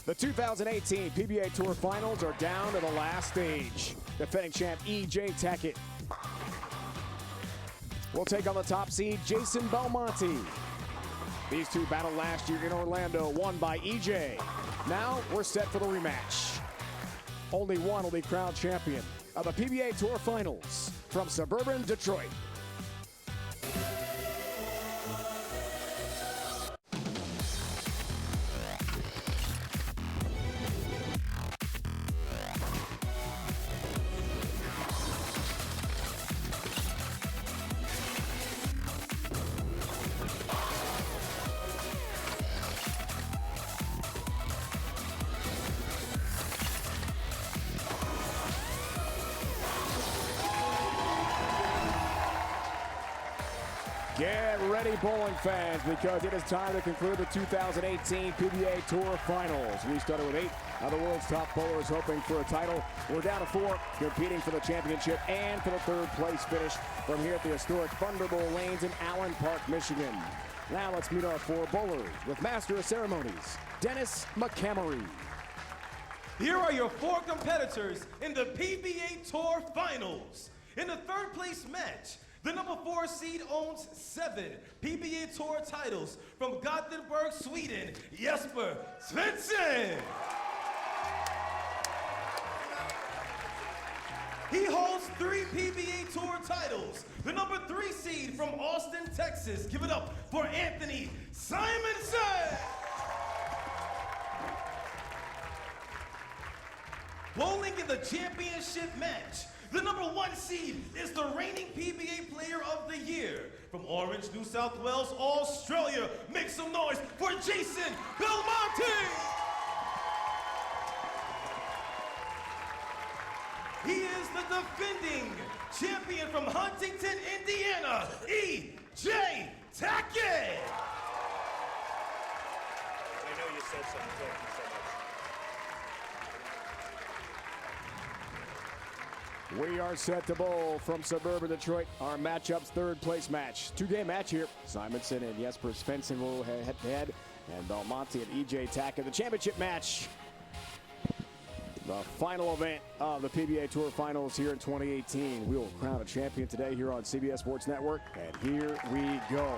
The 2018 PBA Tour Finals are down to the last stage. Defending champ E.J. Tackett will take on the top seed Jason Belmonte. These two battled last year in Orlando, won by E.J. Now we're set for the rematch. Only one will be crowned champion of the PBA Tour Finals from suburban Detroit. Get ready, bowling fans, because it is time to conclude the 2018 PBA Tour Finals. We started with 8 of the world's top bowlers hoping for a title. We're down to 4 competing for the championship and for the third place finish from here at the historic Thunderbolt Lanes in Allen Park, Michigan. Now let's meet our 4 bowlers with Master of Ceremonies, Dennis McCamery. Here are your 4 competitors in the PBA Tour Finals. In the third place match, the number 4 seed owns 7 PBA Tour titles from Gothenburg, Sweden, Jesper Svensson. He holds 3 PBA Tour titles. The number 3 seed from Austin, Texas. Give it up for Anthony Simonson. Bowling in the championship match, the number 1 seed is the reigning PBA Player of the Year from Orange, New South Wales, Australia. Make some noise for Jason Belmonte. He is the defending champion from Huntington, Indiana, E.J. Tackett. I know you said something. Thank you so much. We are set to bowl from suburban Detroit. Our matchup's third place match. 2-game match here. Simonson and Jesper Svensson will head to head, and Belmonte and E.J. Tackett. The championship match. The final event of the PBA Tour Finals here in 2018. We will crown a champion today here on CBS Sports Network, and here we go.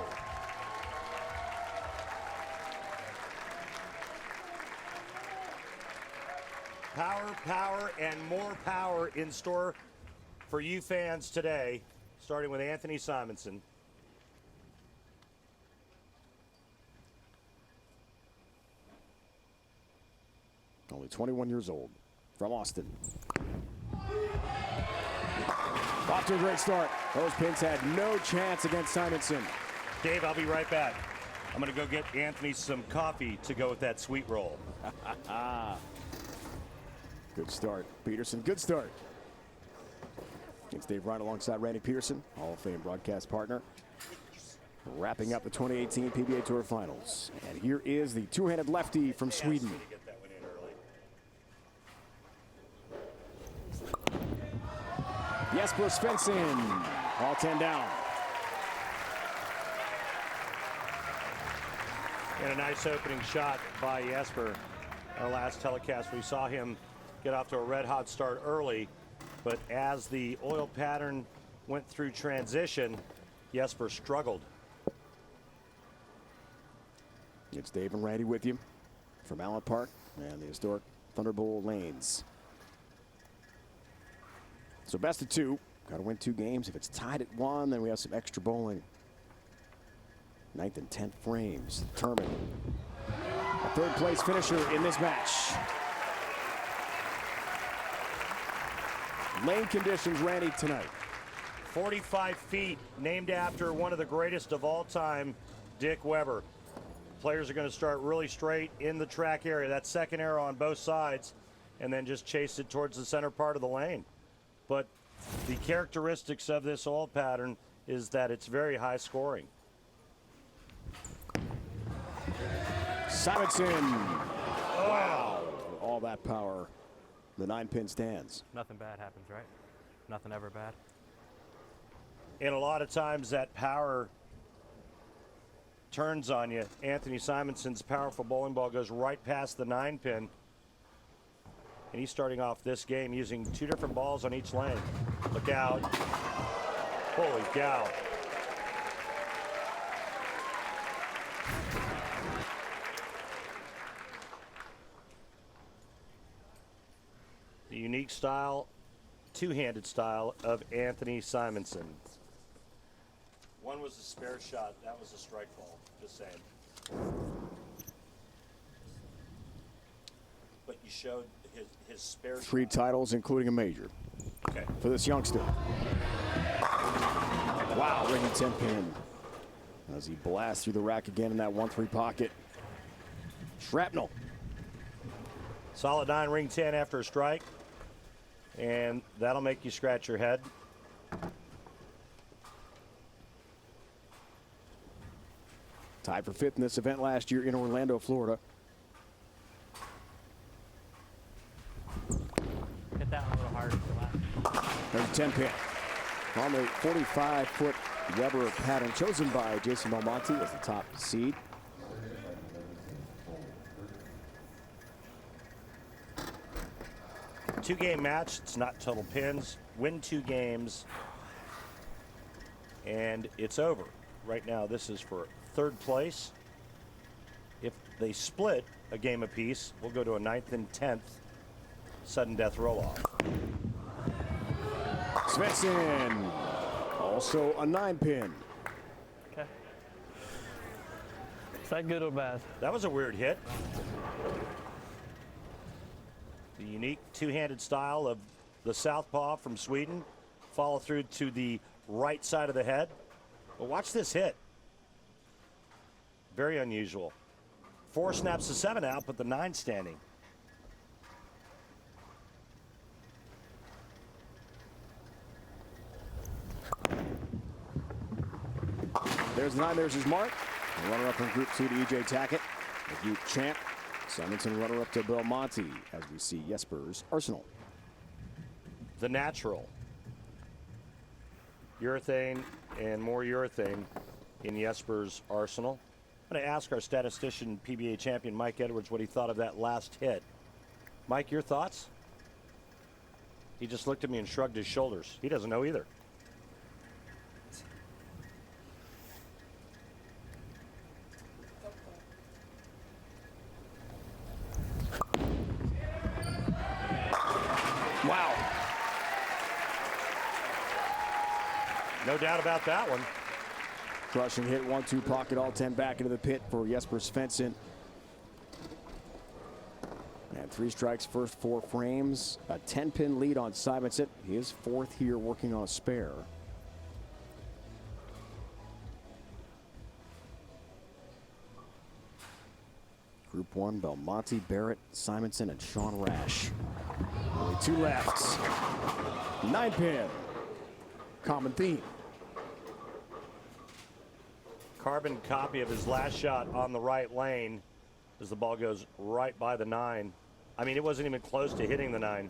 Power, power, and more power in store for you fans today, starting with Anthony Simonson. Only 21 years old, from Austin. Off to a great start. Those pins had no chance against Simonson. Dave, I'll be right back. I'm going to go get Anthony some coffee to go with that sweet roll. Good start, Peterson. Good start. It's Dave Ryan alongside Randy Peterson, Hall of Fame broadcast partner. Wrapping up the 2018 PBA Tour Finals. And here is the two-handed lefty from Sweden. Jesper Svensson, all 10 down. And a nice opening shot by Jesper. Our last telecast, we saw him get off to a red-hot start early, but as the oil pattern went through transition, Jesper struggled. It's Dave and Randy with you from Allen Park and the historic Thunderbolt Lanes. So best of 2. Got to win 2 games. If it's tied at 1, then we have some extra bowling. 9th and 10th frames determine a third place finisher in this match. Lane conditions, Randy, tonight. 45 feet, named after one of the greatest of all time, Dick Weber. Players are going to start really straight in the track area. That second arrow on both sides, and then just chase it towards the center part of the lane. But the characteristics of this oil pattern is that it's very high scoring. Simonson. Wow. All that power. The 9-pin stands. Nothing bad happens, right? Nothing ever bad. And a lot of times that power turns on you. Anthony Simonson's powerful bowling ball goes right past the 9-pin And he's starting off this game using 2 different balls on each lane. Look out. Holy cow. The unique style, two-handed style of Anthony Simonson. One was a spare shot, that was a strike ball, just saying. But you showed his spare 3 shot. titles, including a major. Okay. For this youngster. Wow, ringing 10 pin. As he blasts through the rack again in that 1-3 pocket. Shrapnel. Solid 9, ring 10 after a strike. And that'll make you scratch your head. Tied for 5th in this event last year in Orlando, Florida. Hit that one a little harder for last. There's a 10 pin. On the 45-foot Weber pattern chosen by Jason Belmonte as the top seed. Two-game match. It's not total pins. Win 2 games, and it's over. Right now, this is for 3rd place. If they split a game apiece, we'll go to a 9th and 10th sudden death roll-off. Svensson, also a 9 pin. Okay. Is that good or bad? That was a weird hit. The unique two-handed style of the southpaw from Sweden. Follow through to the right side of the head. But watch this hit. Very unusual. 4 snaps to 7 out, but the 9 standing. There's the 9, there's his mark. The runner-up from Group 2 to E.J. Tackett. The Group champ. Simonson runner-up to Belmonte as we see Jesper's Arsenal. The natural. Urethane and more urethane in Jesper's arsenal. I'm going to ask our statistician, PBA champion Mike Edwards, what he thought of that last hit. Mike, your thoughts? He just looked at me and shrugged his shoulders. He doesn't know either. Wow. No doubt about that one. Crushing hit, 1-2 pocket, all 10 back into the pit for Jesper Svensson. And 3 strikes, first 4 frames. A 10-pin lead on Simonson. He is 4th here, working on a spare. Group 1, Belmonte, Barrett, Simonson, and Sean Rash. Only 2 left. 9 pin. Common theme. Carbon copy of his last shot on the right lane as the ball goes right by the 9. I mean, it wasn't even close to hitting the 9.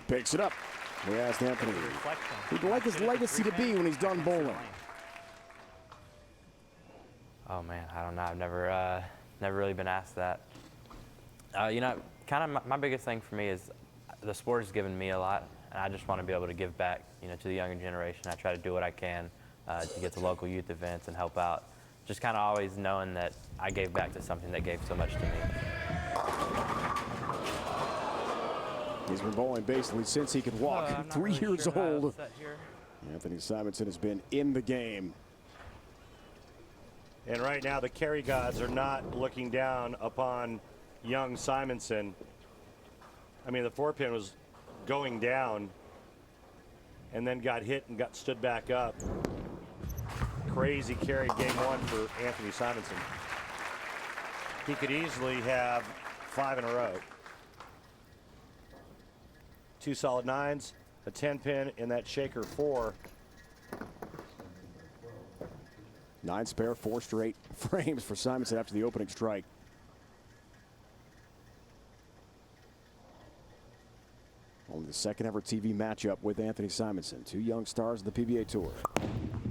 Picks it up. We asked Anthony, who'd like his legacy to be when he's done bowling? Oh man, I don't know. I've never really been asked that. You know, kind of my biggest thing for me is the sport has given me a lot, and I just want to be able to give back, you know, to the younger generation. I try to do what I can to get to local youth events and help out. Just kind of always knowing that I gave back to something that gave so much to me. He's been bowling basically since he could walk. 3 really years sure how to old. set here. Anthony Simonson has been in the game. And right now, the carry gods are not looking down upon young Simonson. I mean, the 4-pin was going down and then got hit and got stood back up. Crazy carry game 1 for Anthony Simonson. He could easily have 5 in a row. 2 solid 9s, a 10-pin in that shaker 4. 9 spare, 4 straight frames for Simonson after the opening strike. Only the the second ever TV matchup with Anthony Simonson. Two young stars of the PBA Tour.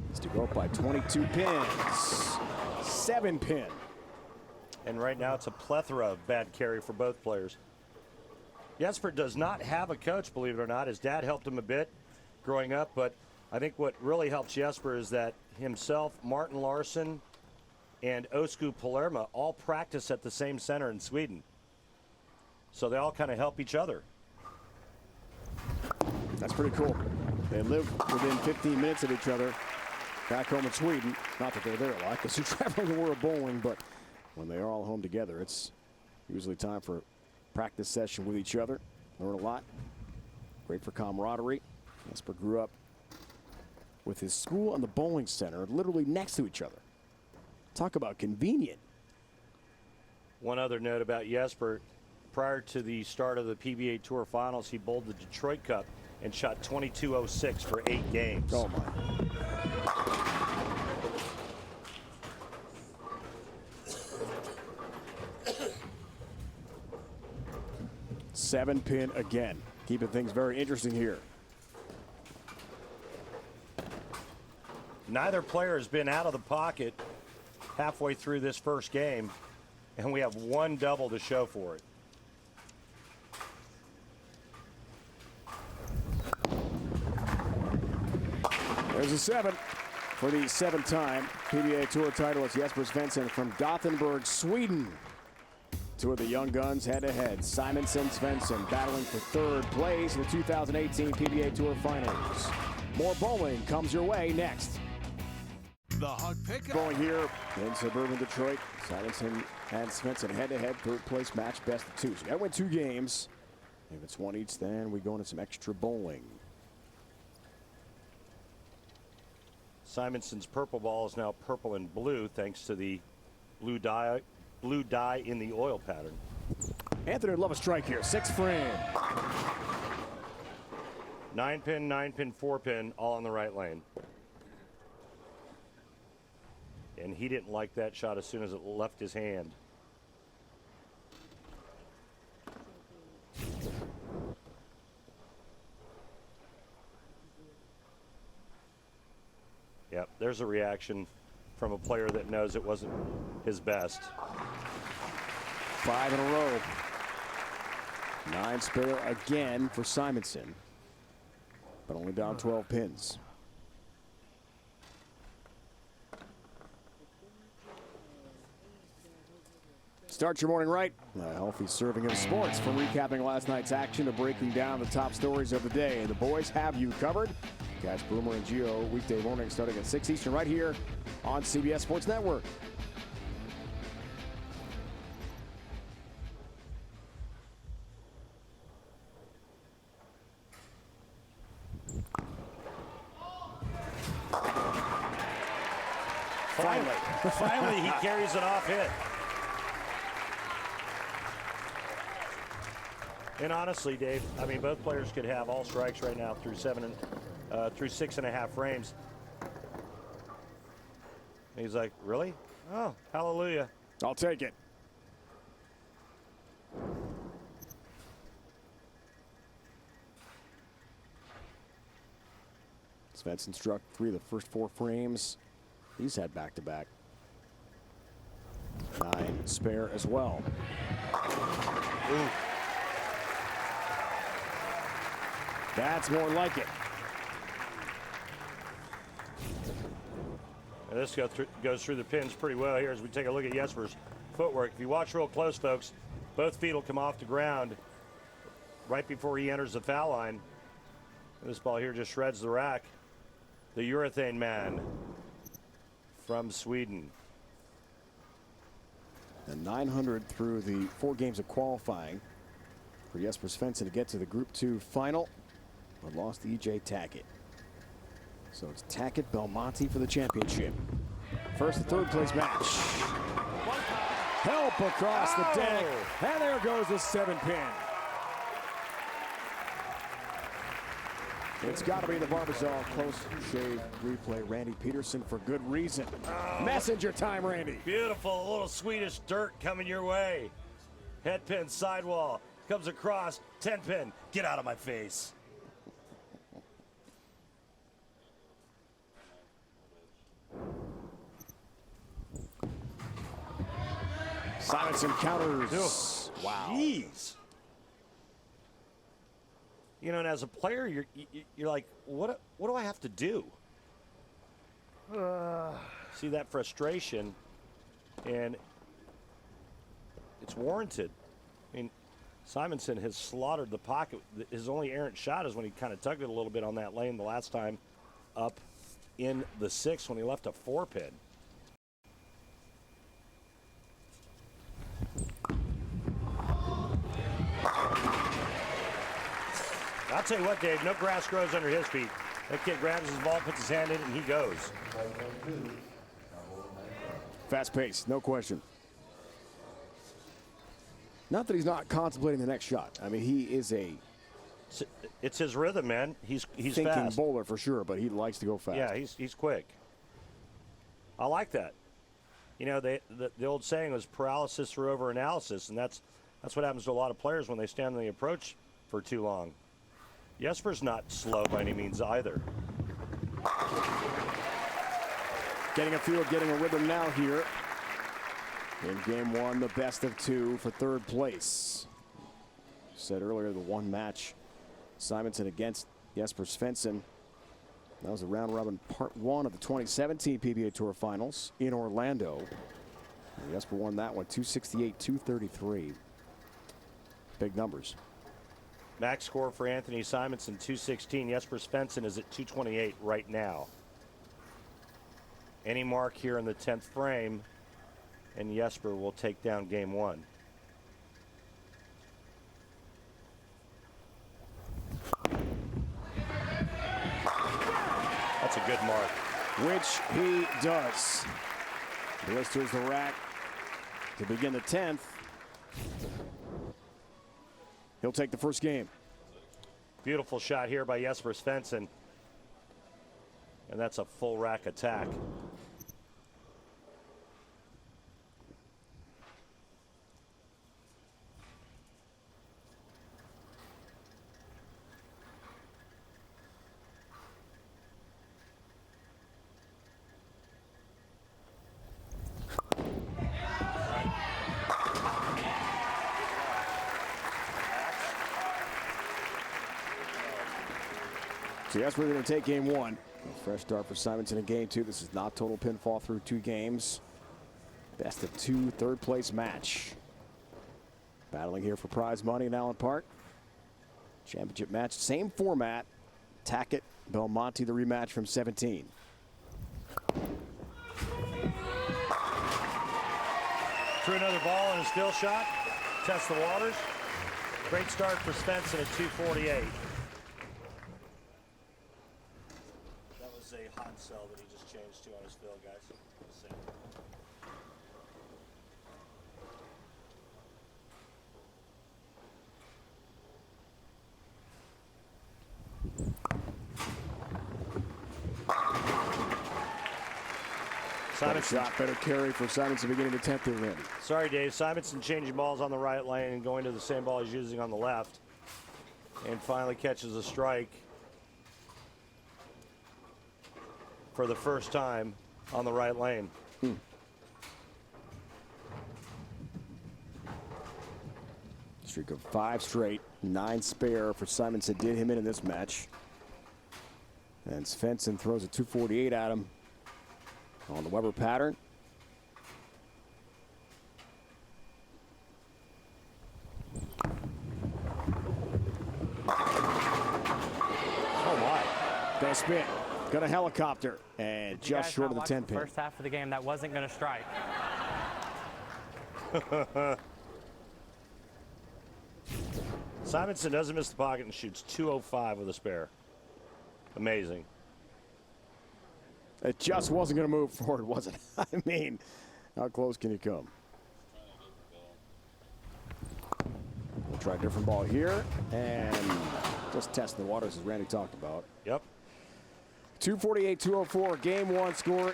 It's to go up by 22 pins. 7 pin. And right now it's a plethora of bad carry for both players. Jesper does not have a coach, believe it or not. His dad helped him a bit growing up, but I think what really helps Jesper is that himself, Martin Larsson, and Osku Palermo all practice at the same center in Sweden. So they all kind of help each other. That's pretty cool. They live within 15 minutes of each other back home in Sweden. Not that they're there a lot because they're traveling the world bowling, but when they are all home together, it's usually time for a practice session with each other. Learn a lot. Great for camaraderie. Jesper grew up with his school and the bowling center literally next to each other. Talk about convenient. One other note about Jesper. Prior to the start of the PBA Tour Finals, he bowled the Detroit Cup and shot 22.06 for 8 games. Oh, my. Seven pin again. Keeping things very interesting here. Neither player has been out of the pocket halfway through this first game, and we have one double to show for it. There's a 7 for the 7th-time PBA Tour title. It's Jesper Svensson from Gothenburg, Sweden. Two of the young guns head-to-head. Simonson, Svensson battling for 3rd place in the 2018 PBA Tour Finals. More bowling comes your way next. The Hug Pickup. Going here in suburban Detroit. Simonson and Svensson head-to-head 3rd place match, best of 2. So you got to win 2 games. If it's 1 each, then we go into some extra bowling. Simonson's purple ball is now purple and blue thanks to the blue dye in the oil pattern. Anthony would love a strike here. 6 frame. 9 pin, 9 pin, 4 pin, all in the right lane. And he didn't like that shot as soon as it left his hand. Yep, there's a reaction from a player that knows it wasn't his best. 5 in a row. 9 spare again for Simonson, but only down 12 pins. Start your morning right. A healthy serving of sports, from recapping last night's action to breaking down the top stories of the day. The boys have you covered. Catch Boomer and Gio weekday morning starting at 6 Eastern right here on CBS Sports Network. Finally, he carries an off hit. And honestly, Dave, I mean, both players could have all strikes right now through 6.5 frames. And he's like, really? Oh, hallelujah. I'll take it. Svensson struck 3 of the first 4 frames. He's had back-to-back. 9 spare as well. Ooh. That's more like it. And this goes through the pins pretty well here as we take a look at Jesper's footwork. If you watch real close, folks, both feet will come off the ground right before he enters the foul line. And this ball here just shreds the rack. The urethane man from Sweden. And 900 through the 4 games of qualifying for Jesper Svensson to get to the Group 2 final, but lost to E.J. Tackett. So it's Tackett Belmonte for the championship. First and 3rd place match. Help across the deck. And there goes the 7 pin. It's got to be the Barbasol close shave replay. Randy Peterson for good reason. Messenger time, Randy. Beautiful, a little Swedish dirt coming your way. Head pin sidewall comes across 10 pin. Get out of my face. Simonson counters. Wow. Jeez. You know, and as a player, you're like, what do I have to do? See that frustration, and it's warranted. I mean, Simonson has slaughtered the pocket. His only errant shot is when he kind of tugged it a little bit on that lane the last time up in the 6th when he left a 4-pin. I'll tell you what, Dave, no grass grows under his feet. That kid grabs his ball, puts his hand in it, and he goes. Fast pace, no question. Not that he's not contemplating the next shot. I mean, he is a It's his rhythm, man. He's thinking fast. bowler for sure, but he likes to go fast. Yeah, he's quick. I like that. You know, the old saying was paralysis through over analysis, and that's what happens to a lot of players when they stand on the approach for too long. Jesper's not slow by any means either. Getting a feel, getting a rhythm now here. In game 1, the best of 2 for 3rd place. Said earlier, the one match, Simonson against Jesper Svensson. That was the round robin part 1 of the 2017 PBA Tour Finals in Orlando. And Jesper won that one, 268-233. Big numbers. Max score for Anthony Simonson, 216. Jesper Svensson is at 228 right now. Any mark here in the 10th frame, and Jesper will take down game 1. That's a good mark. Which he does. Blisters the rack to begin the 10th. He'll take the first game. Beautiful shot here by Jesper Svensson. And that's a full rack attack. So yes, we're going to take game 1. A fresh start for Simonson in game 2. This is not total pinfall through 2 games. Best of 2, 3rd place match. Battling here for prize money in Allen Park. Championship match, same format. Tackett, Belmonte, the rematch from 17. Threw another ball and a still shot. Test the waters. Great start for Svensson at 248. That was a hot cell that he just changed to on his field, guys. Just saying. Better shot, better carry for Simonson beginning the 10th here, Randy. Sorry, Dave. Simonson changing balls on the right lane and going to the same ball he's using on the left. And finally catches a strike for the first time on the right lane. Streak of 5 straight, 9 spare for Simonson. Did him in this match. And Svensson throws a 248 at him on the Weber pattern. Oh my. Gonna spin, gonna helicopter, and just short of the 10 pin. First half of the game, that wasn't going to strike. Simonson doesn't miss the pocket and shoots 205 with a spare. Amazing. It just wasn't going to move forward, was it? I mean, how close can you come? We'll try a different ball here, and just testing the waters as Randy talked about. Yep. 248-204, game 1 score.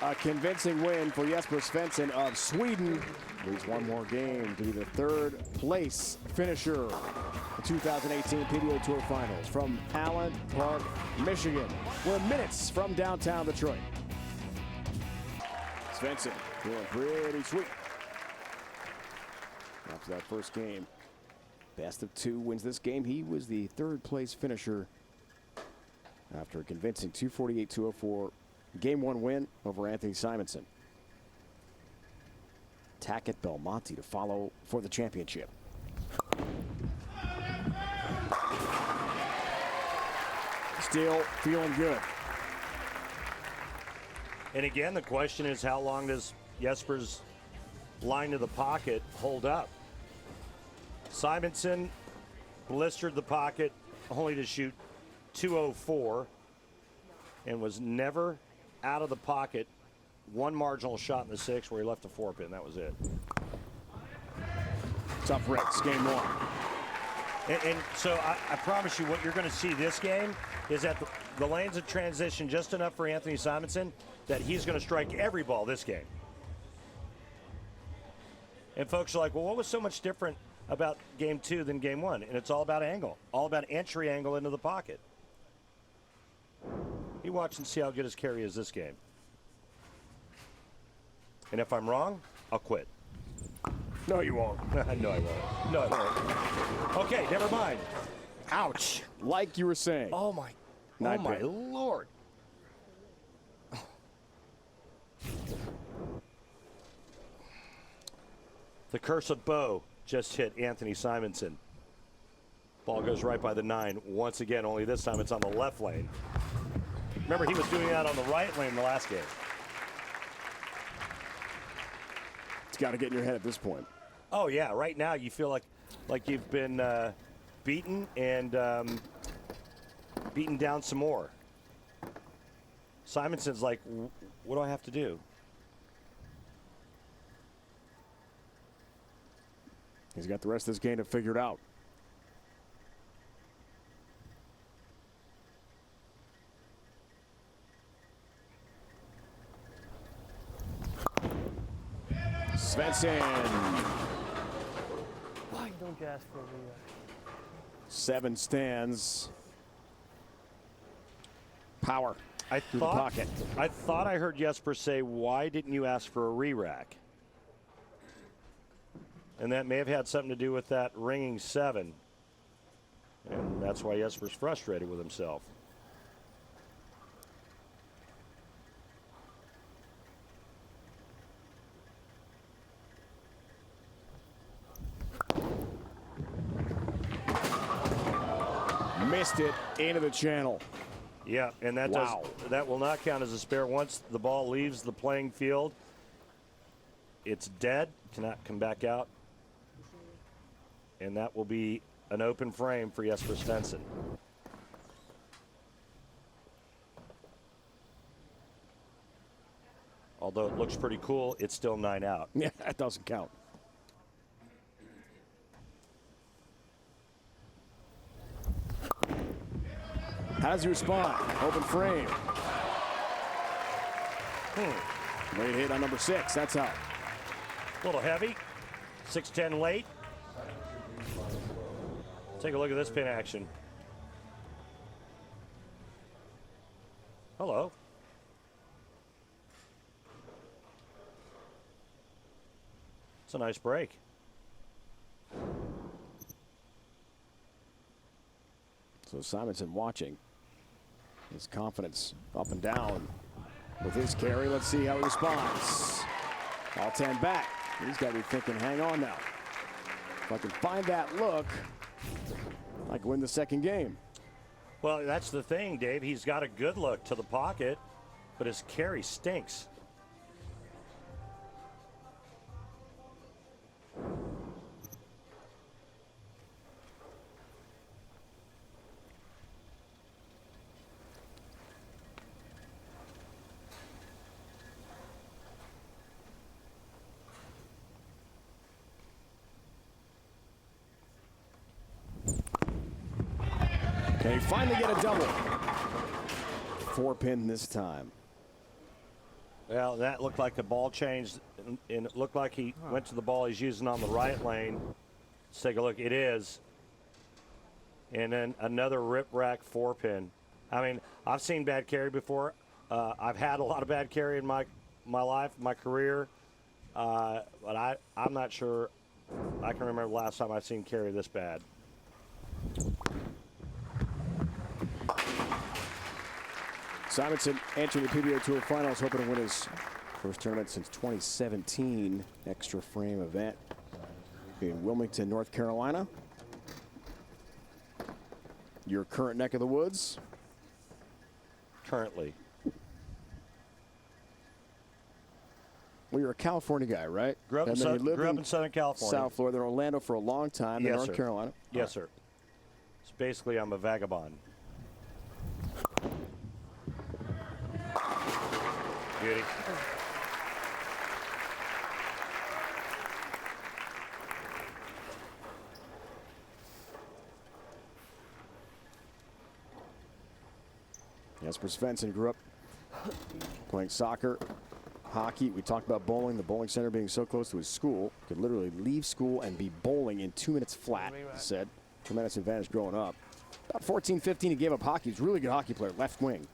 a convincing win for Jesper Svensson of Sweden. Needs one more game to be the third place finisher. The 2018 PBA Tour Finals from Allen Park, Michigan. We're minutes from downtown Detroit. Svensson feeling pretty sweet after that first game. Best of two wins this game. He was the third place finisher after a convincing 248-204 game one win over Anthony Simonson. Tackett Belmonte to follow for the championship. Still feeling good. And again, the question is, how long does Jesper's line to the pocket hold up? Simonson blistered the pocket only to shoot 204 and was never out of the pocket. One marginal shot in the sixth where he left a four pin. That was it. Tough Ricks, game one. And so I promise you what you're going to see this game is that the lanes have transitioned just enough for Anthony Simonson that he's going to strike every ball this game. And folks are like, well, what was so much different about game two than game one? And it's all about angle, all about entry angle into the pocket. You watch and see how good his carry is this game. And if I'm wrong, I'll quit. No, you won't. No, I won't. No, I won't. Okay, never mind. Ouch. Like you were saying. Oh, my. Not Oh, my good. Lord. The curse of Bo just hit Anthony Simonson. Ball goes right by the 9 once again, only this time it's on the left lane. Remember, he was doing that on the right lane the last game. It's got to get in your head at this point. Oh, yeah. Right now you feel like you've been beaten and beaten down some more. Simonson's like, what do I have to do? He's got the rest of this game to figure it out. Svensson. Why don't you ask for a rematch? 7 stands. Power. I through the pocket. thought I heard Jesper say, why didn't you ask for a re-rack? And that may have had something to do with that ringing 7. And that's why Jesper's frustrated with himself. Missed it into the channel. Yeah, and that that will not count as a spare. Once the ball leaves the playing field, it's dead, cannot come back out. And that will be an open frame for Jesper Svensson. Although it looks pretty cool, it's still 9 out. Yeah, that doesn't count. How does he respond? Open frame. Late hit on number 6. That's out. A little heavy. 6-10 late. Take a look at this pin action. Hello. It's a nice break. So Simonson watching. His confidence up and down with his carry. Let's see how he responds. All 10 back. He's got to be thinking, hang on now. If I can find that look, I can win the second game. Well, that's the thing, Dave. He's got a good look to the pocket, but his carry stinks. Can he finally get a double? 4 pin this time. Well, that looked like the ball changed, and it looked like he went to the ball he's using on the right lane. Let's take a look. It is. And then another rip-rack 4-pin. I mean, I've seen bad carry before. I've had a lot of bad carry in my life, my career. But I'm not sure I can remember the last time I've seen carry this bad. Simonson entering the PBA Tour Finals, hoping to win his first tournament since 2017 extra frame event in Wilmington, North Carolina. Your current neck of the woods? Currently. Well, you're a California guy, right? Grew up in Southern California. South Florida, then Orlando for a long time, then North Carolina. Yes, sir. So basically, I'm a vagabond. Beauty. Jesper Svensson grew up playing soccer, hockey. We talked about bowling, the bowling center being so close to his school. Could literally leave school and be bowling in 2 minutes flat, he said. Tremendous advantage growing up. About 14, 15, he gave up hockey. He's a really good hockey player, left wing.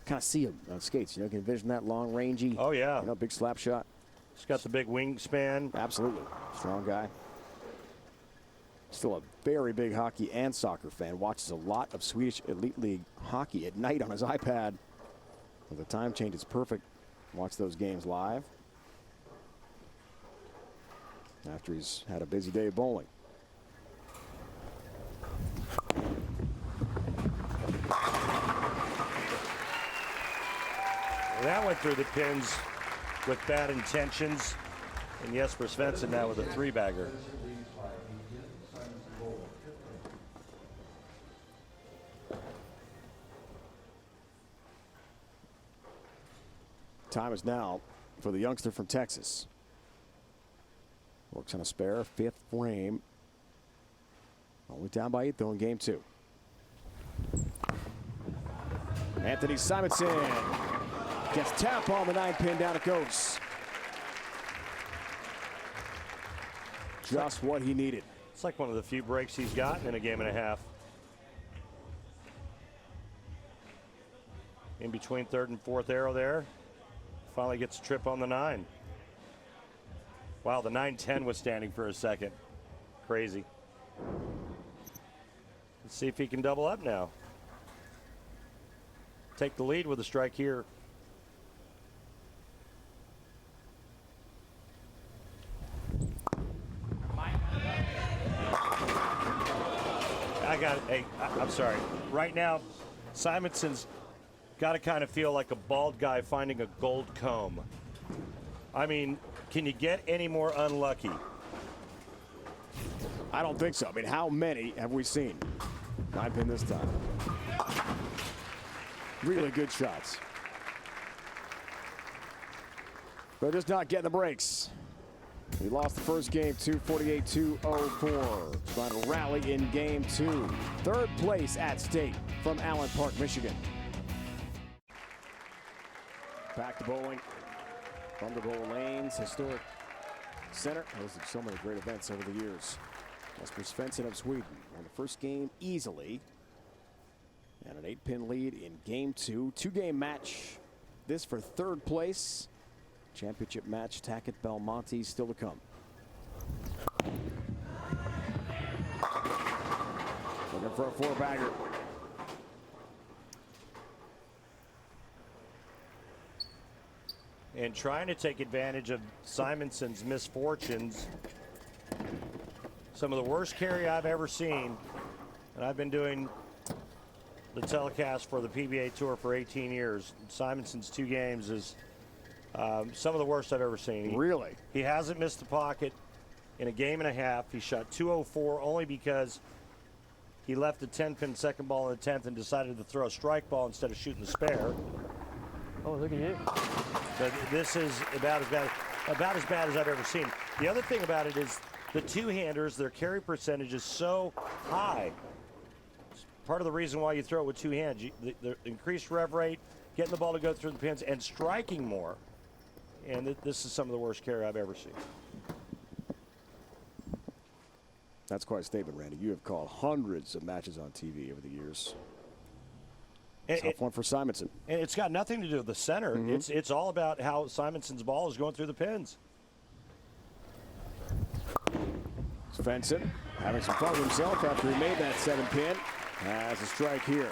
Kind of see him on skates. You know, you can envision that long, rangy. Oh, yeah. You know, big slap shot. He's got the big wingspan. Absolutely. Strong guy. Still a very big hockey and soccer fan. Watches a lot of Swedish Elite League hockey at night on his iPad. Well, the time change is perfect. Watch those games live after he's had a busy day of bowling. That went through the pins with bad intentions. And Jesper Svensson now with a 3-bagger. Time is now for the youngster from Texas. Works on a spare, 5th frame. Only down by 8 though in game 2. Anthony Simonson gets tap on the 9-pin, down it goes. Just what he needed. It's like one of the few breaks he's gotten in a game and a half. In between 3rd and 4th arrow there. Finally gets a trip on the 9. Wow, the 9-10 was standing for a second. Crazy. Let's see if he can double up now. Take the lead with a strike here. I'm sorry. Right now, Simonson's got to kind of feel like a bald guy finding a gold comb. I mean, can you get any more unlucky? I don't think so. I mean, how many have we seen? 9-pin this time. Really good shots. But just not getting the breaks. He lost the first game, 248-204. Trying to rally in game 2. 3rd place at stake from Allen Park, Michigan. Back to bowling. Thunderbolt Lanes, historic center. Hosted so many great events over the years. Jesper Svensson of Sweden won the first game easily. And an 8-pin lead in game 2. 2-game match. This for 3rd place. Championship match, Tackett Belmonte, still to come. Looking for a 4-bagger. And trying to take advantage of Simonson's misfortunes. Some of the worst carry I've ever seen. And I've been doing the telecast for the PBA Tour for 18 years. Simonson's 2 games is some of the worst I've ever seen. Really? He hasn't missed the pocket in a game and a half. He shot 204 only because he left the 10-pin second ball in the 10th and decided to throw a strike ball instead of shooting the spare. Oh, look at you. But this is about as bad as I've ever seen. The other thing about it is the two-handers, their carry percentage is so high. It's part of the reason why you throw it with 2 hands. The increased rev rate, getting the ball to go through the pins, and striking more. and this is some of the worst carry I've ever seen. That's quite a statement, Randy. You have called hundreds of matches on TV over the years. Tough one for Simonson. And it's got nothing to do with the center. It's all about how Simonson's ball is going through the pins. Svensson having some fun with himself after he made that 7-pin. Has a strike here.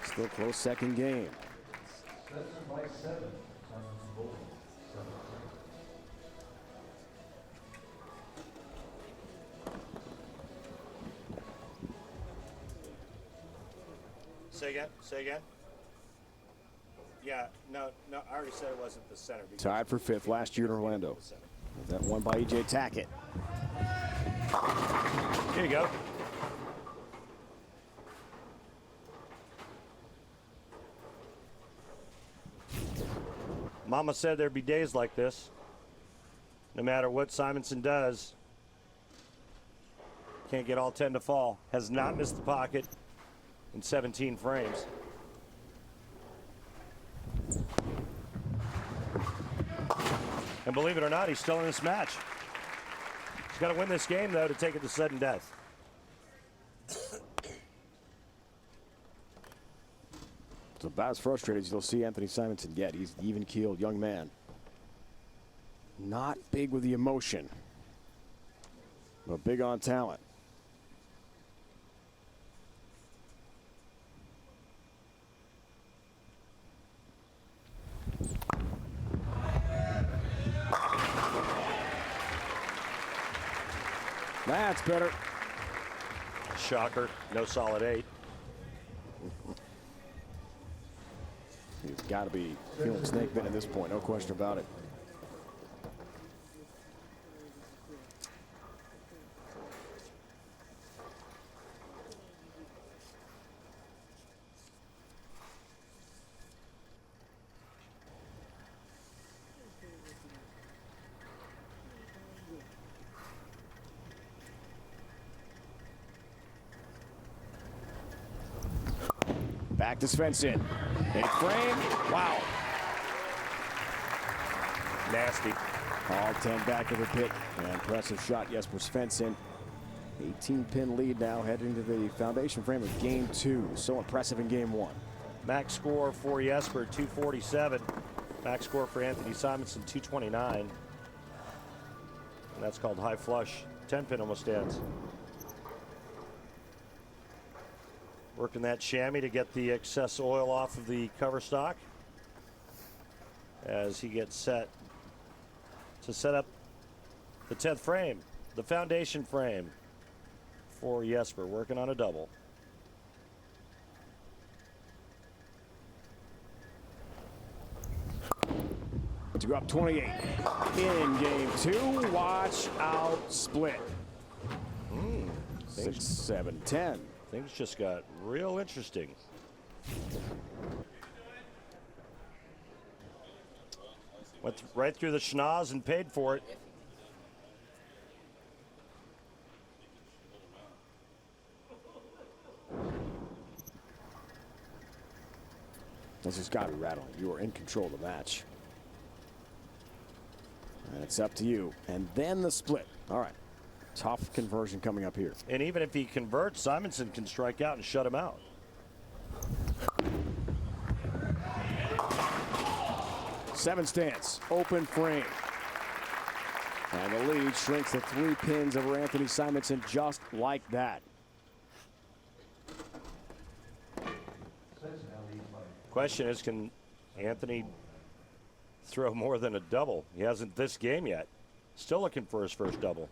Still close second game. Say again? Say again? Yeah, no, I already said it wasn't the center. Tied for 5th last year in Orlando. That one by E.J. Tackett. Here you go. Mama said there'd be days like this. No matter what Simonson does, can't get all 10 to fall. Has not missed the pocket in 17 frames. And believe it or not, he's still in this match. He's got to win this game, though, to take it to sudden death. It's about as frustrated as you'll see Anthony Simonson get. He's an even-keeled young man. Not big with the emotion, but big on talent. That's better. Shocker. No solid 8. He's got to be feeling snake bit at this point, no question about it. Back to Svensson. Big frame. Wow. Nasty. All 10 back of the pit. An impressive shot, Jesper Svensson. 18-pin lead now heading to the foundation frame of game 2. So impressive in game 1. Max score for Jesper, 247. Max score for Anthony Simonson, 229. And that's called high flush. 10-pin almost stands. Working that chamois to get the excess oil off of the cover stock as he gets set to set up the 10th frame, the foundation frame for Jesper, working on a double. To go up 28 in game 2. Watch out split. 6, 7, 10. Things just got real interesting. Went right through the schnoz and paid for it. This has got to be rattling. You are in control of the match. And it's up to you. And then the split. All right. Tough conversion coming up here. And even if he converts, Simonson can strike out and shut him out. Seven stance, open frame. And the lead shrinks to 3 pins over Anthony Simonson just like that. Question is, can Anthony throw more than a double? He hasn't this game yet. Still looking for his first double.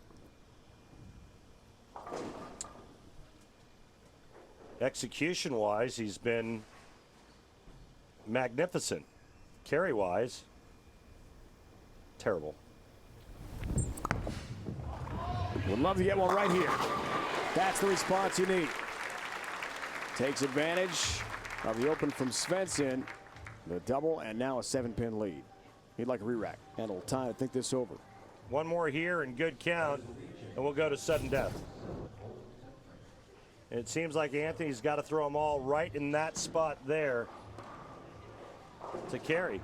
Execution-wise, he's been magnificent. Carry-wise, terrible. Would love to get one right here. That's the response you need. Takes advantage of the open from Svensson. The double and now a 7-pin lead. He'd like a re-rack. And a little time to think this over. One more here and good count, and we'll go to sudden death. It seems like Anthony's got to throw them all right in that spot there to carry.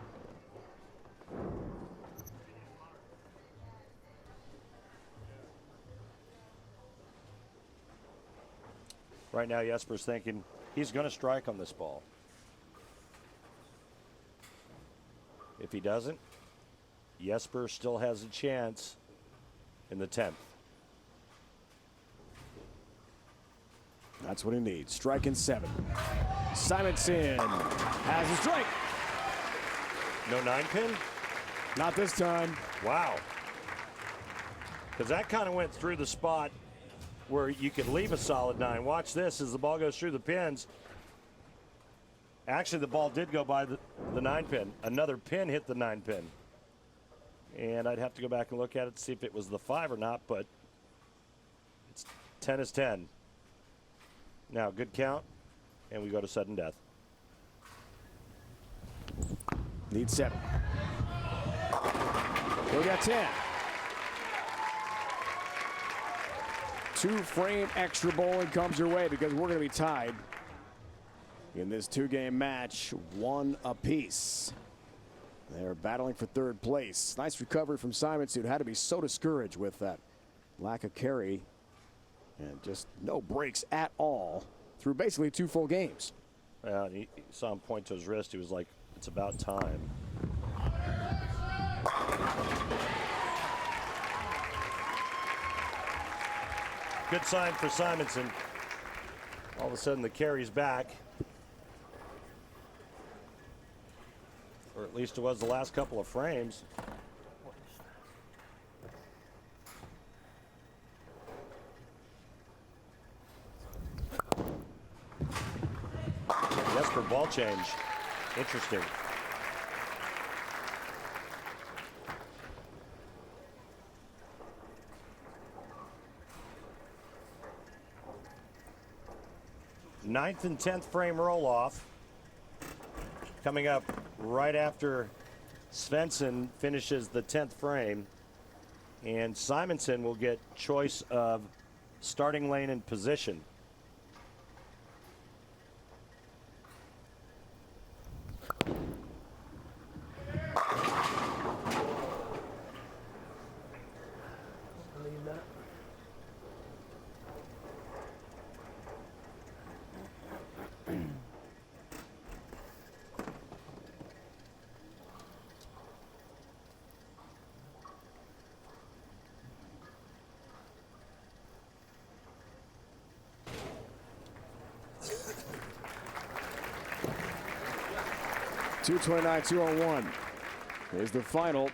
Right now, Jesper's thinking he's going to strike on this ball. If he doesn't, Jesper still has a chance in the 10th. That's what he needs. Strike in 7. Simonson has a strike. No 9-pin? Not this time. Wow. Because that kind of went through the spot where you could leave a solid 9. Watch this as the ball goes through the pins. Actually, the ball did go by the 9-pin. Another pin hit the 9-pin. And I'd have to go back and look at it to see if it was the 5 or not, but it's 10 is 10. Now, good count, and we go to sudden death. Need 7. We got 10. 2-frame extra bowling comes your way because we're going to be tied in this 2-game match, 1 apiece. They're battling for 3rd place. Nice recovery from Simonson, who had to be so discouraged with that lack of carry and just no breaks at all through basically 2 full games. Yeah, and he saw him point to his wrist. He was like, it's about time. Good sign for Simonson. All of a sudden the carry's back. Or at least it was the last couple of frames. Jesper ball change. Interesting. Ninth and 10th frame roll off. Coming up right after Svensson finishes the 10th frame. And Simonson will get choice of starting lane and position. .229-201 is the final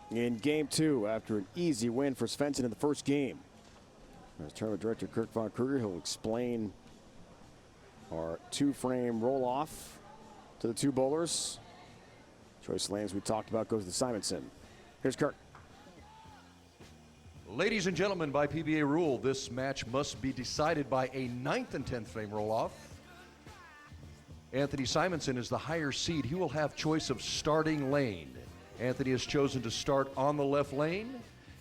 in Game 2 after an easy win for Svensson in the first game. As Tournament Director Kirk von Kruger, he'll explain our 2-frame roll-off to the 2 bowlers. Choice lanes we talked about goes to Simonson. Here's Kirk. Ladies and gentlemen, by PBA rule, this match must be decided by a 9th and 10th frame roll-off. Anthony Simonson is the higher seed. He will have choice of starting lane. Anthony has chosen to start on the left lane.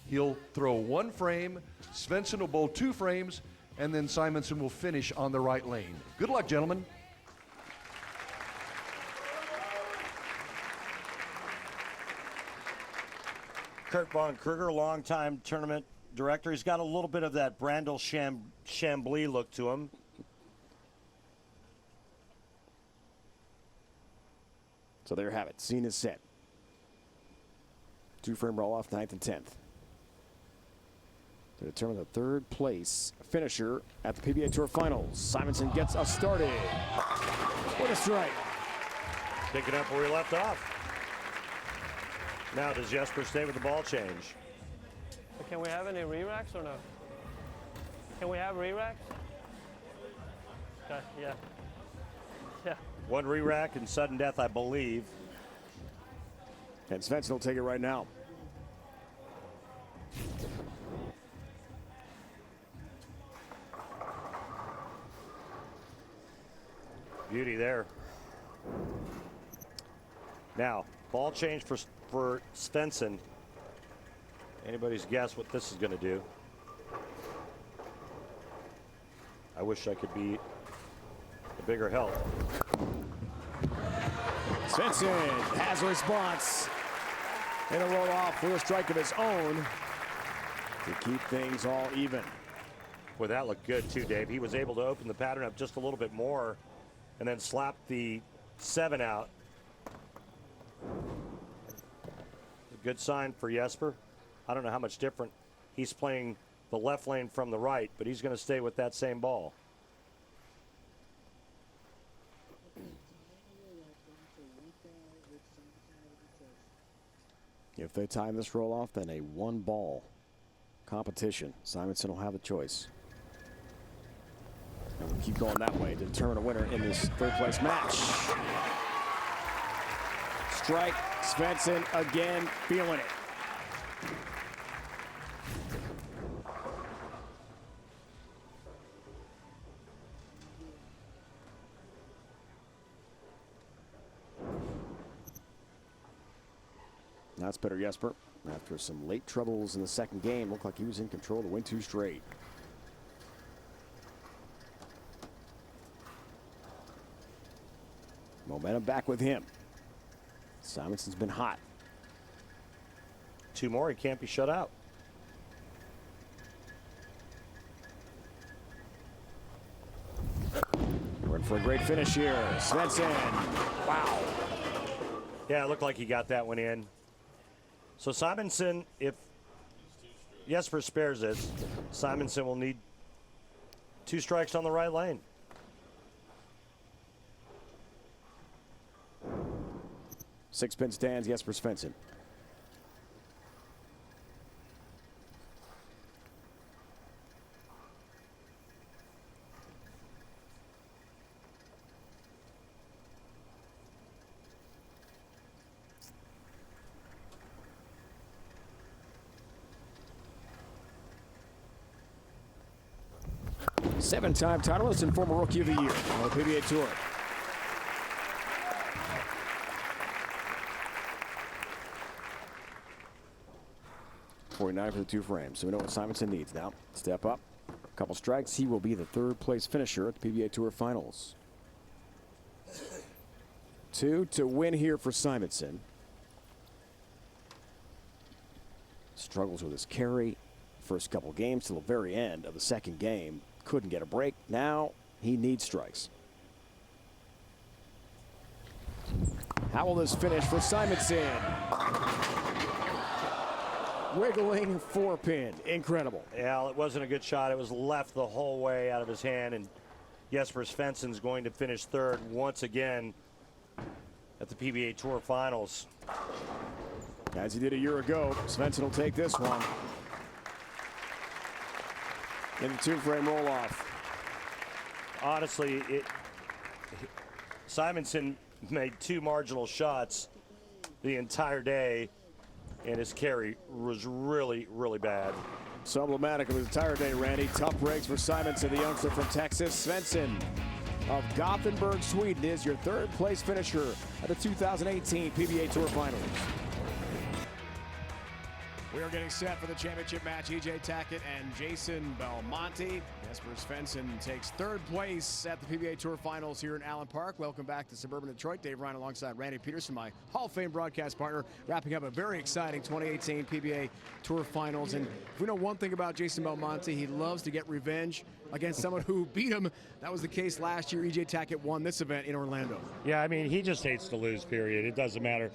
He'll throw 1 frame. Svensson will bowl 2 frames, and then Simonson will finish on the right lane. Good luck, gentlemen. Kurt von Kruger, longtime tournament director. He's got a little bit of that Brandel Chambly look to him. So there you have it. Scene is set. 2-frame roll-off, 9th and 10th. To determine the 3rd place finisher at the PBA Tour Finals. Simonson gets us started. What a strike. Picking up where he left off. Now does Jesper stay with the ball change? Can we have any re-racks or no? Can we have re-racks? Okay, yeah. Yeah. 1 re-rack and sudden death, I believe. And Svensson will take it right now. Beauty there. Now, ball change for Svensson. Anybody's guess what this is going to do? I wish I could be a bigger help. Svensson has a response. And a roll off for a strike of his own to keep things all even. Well, that looked good too, Dave. He was able to open the pattern up just a little bit more and then slap the 7 out. A good sign for Jesper. I don't know how much different. He's playing the left lane from the right, but he's going to stay with that same ball. If they time this roll off, then a 1-ball competition. Simonson will have a choice. And we'll keep going that way to determine a winner in this third-place match. Strike. Svensson again feeling it. That's better, Jesper. After some late troubles in the second game, looked like he was in control to win 2 straight. Momentum back with him. Simonson's been hot. 2 more, he can't be shut out. We're in for a great finish here. Svensson. Wow. Yeah, it looked like he got that one in. So Simonson, if Jesper spares it, Simonson will need 2 strikes on the right lane. Six-pin stands, Jesper Svensson. Seven-time titleist and former Rookie of the Year on the PBA Tour. .49 for the 2 frames. So we know what Simonson needs now. Step up. A couple strikes. He will be the 3rd-place finisher at the PBA Tour Finals. 2 to win here for Simonson. Struggles with his carry. First couple games till the very end of the second game. Couldn't get a break. Now he needs strikes. How will this finish for Simonson? Wiggling 4-pin. Incredible. Yeah, it wasn't a good shot. It was left the whole way out of his hand, and Jesper Svensson's going to finish 3rd once again at the PBA Tour Finals. As he did a year ago, Svensson will take this one. In the 2-frame roll-off. Honestly, Simonson made 2 marginal shots the entire day, and his carry was really, really bad. So emblematic of his entire day, Randy. Tough breaks for Simonson, the youngster from Texas. Svensson of Gothenburg, Sweden, is your 3rd-place finisher at the 2018 PBA Tour Finals. We are getting set for the championship match. EJ Tackett and Jason Belmonte. Jesper Svensson takes 3rd place at the PBA Tour Finals here in Allen Park. Welcome back to suburban Detroit. Dave Ryan alongside Randy Peterson, my Hall of Fame broadcast partner, wrapping up a very exciting 2018 PBA Tour Finals. And if we know one thing about Jason Belmonte, he loves to get revenge against someone who beat him. That was the case last year. EJ Tackett won this event in Orlando. Yeah, I mean, he just hates to lose, period. It doesn't matter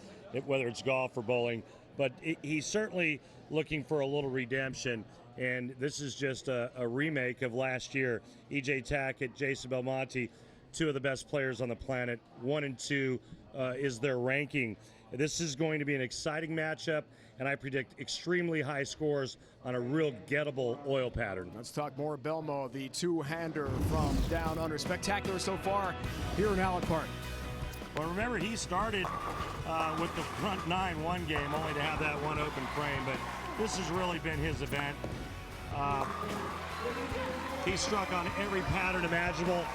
whether it's golf or bowling. But he's certainly looking for a little redemption, and this is just a remake of last year. EJ Tackett, Jason Belmonte, 2 of the best players on the planet. 1 and 2 is their ranking. This is going to be an exciting matchup, and I predict extremely high scores on a real gettable oil pattern. Let's talk more Belmo, the 2-hander from down under. Spectacular so far here in Allen Park. Well, remember, he started with the front 9 one game, only to have that 1 open frame, but this has really been his event. He struck on every pattern imaginable,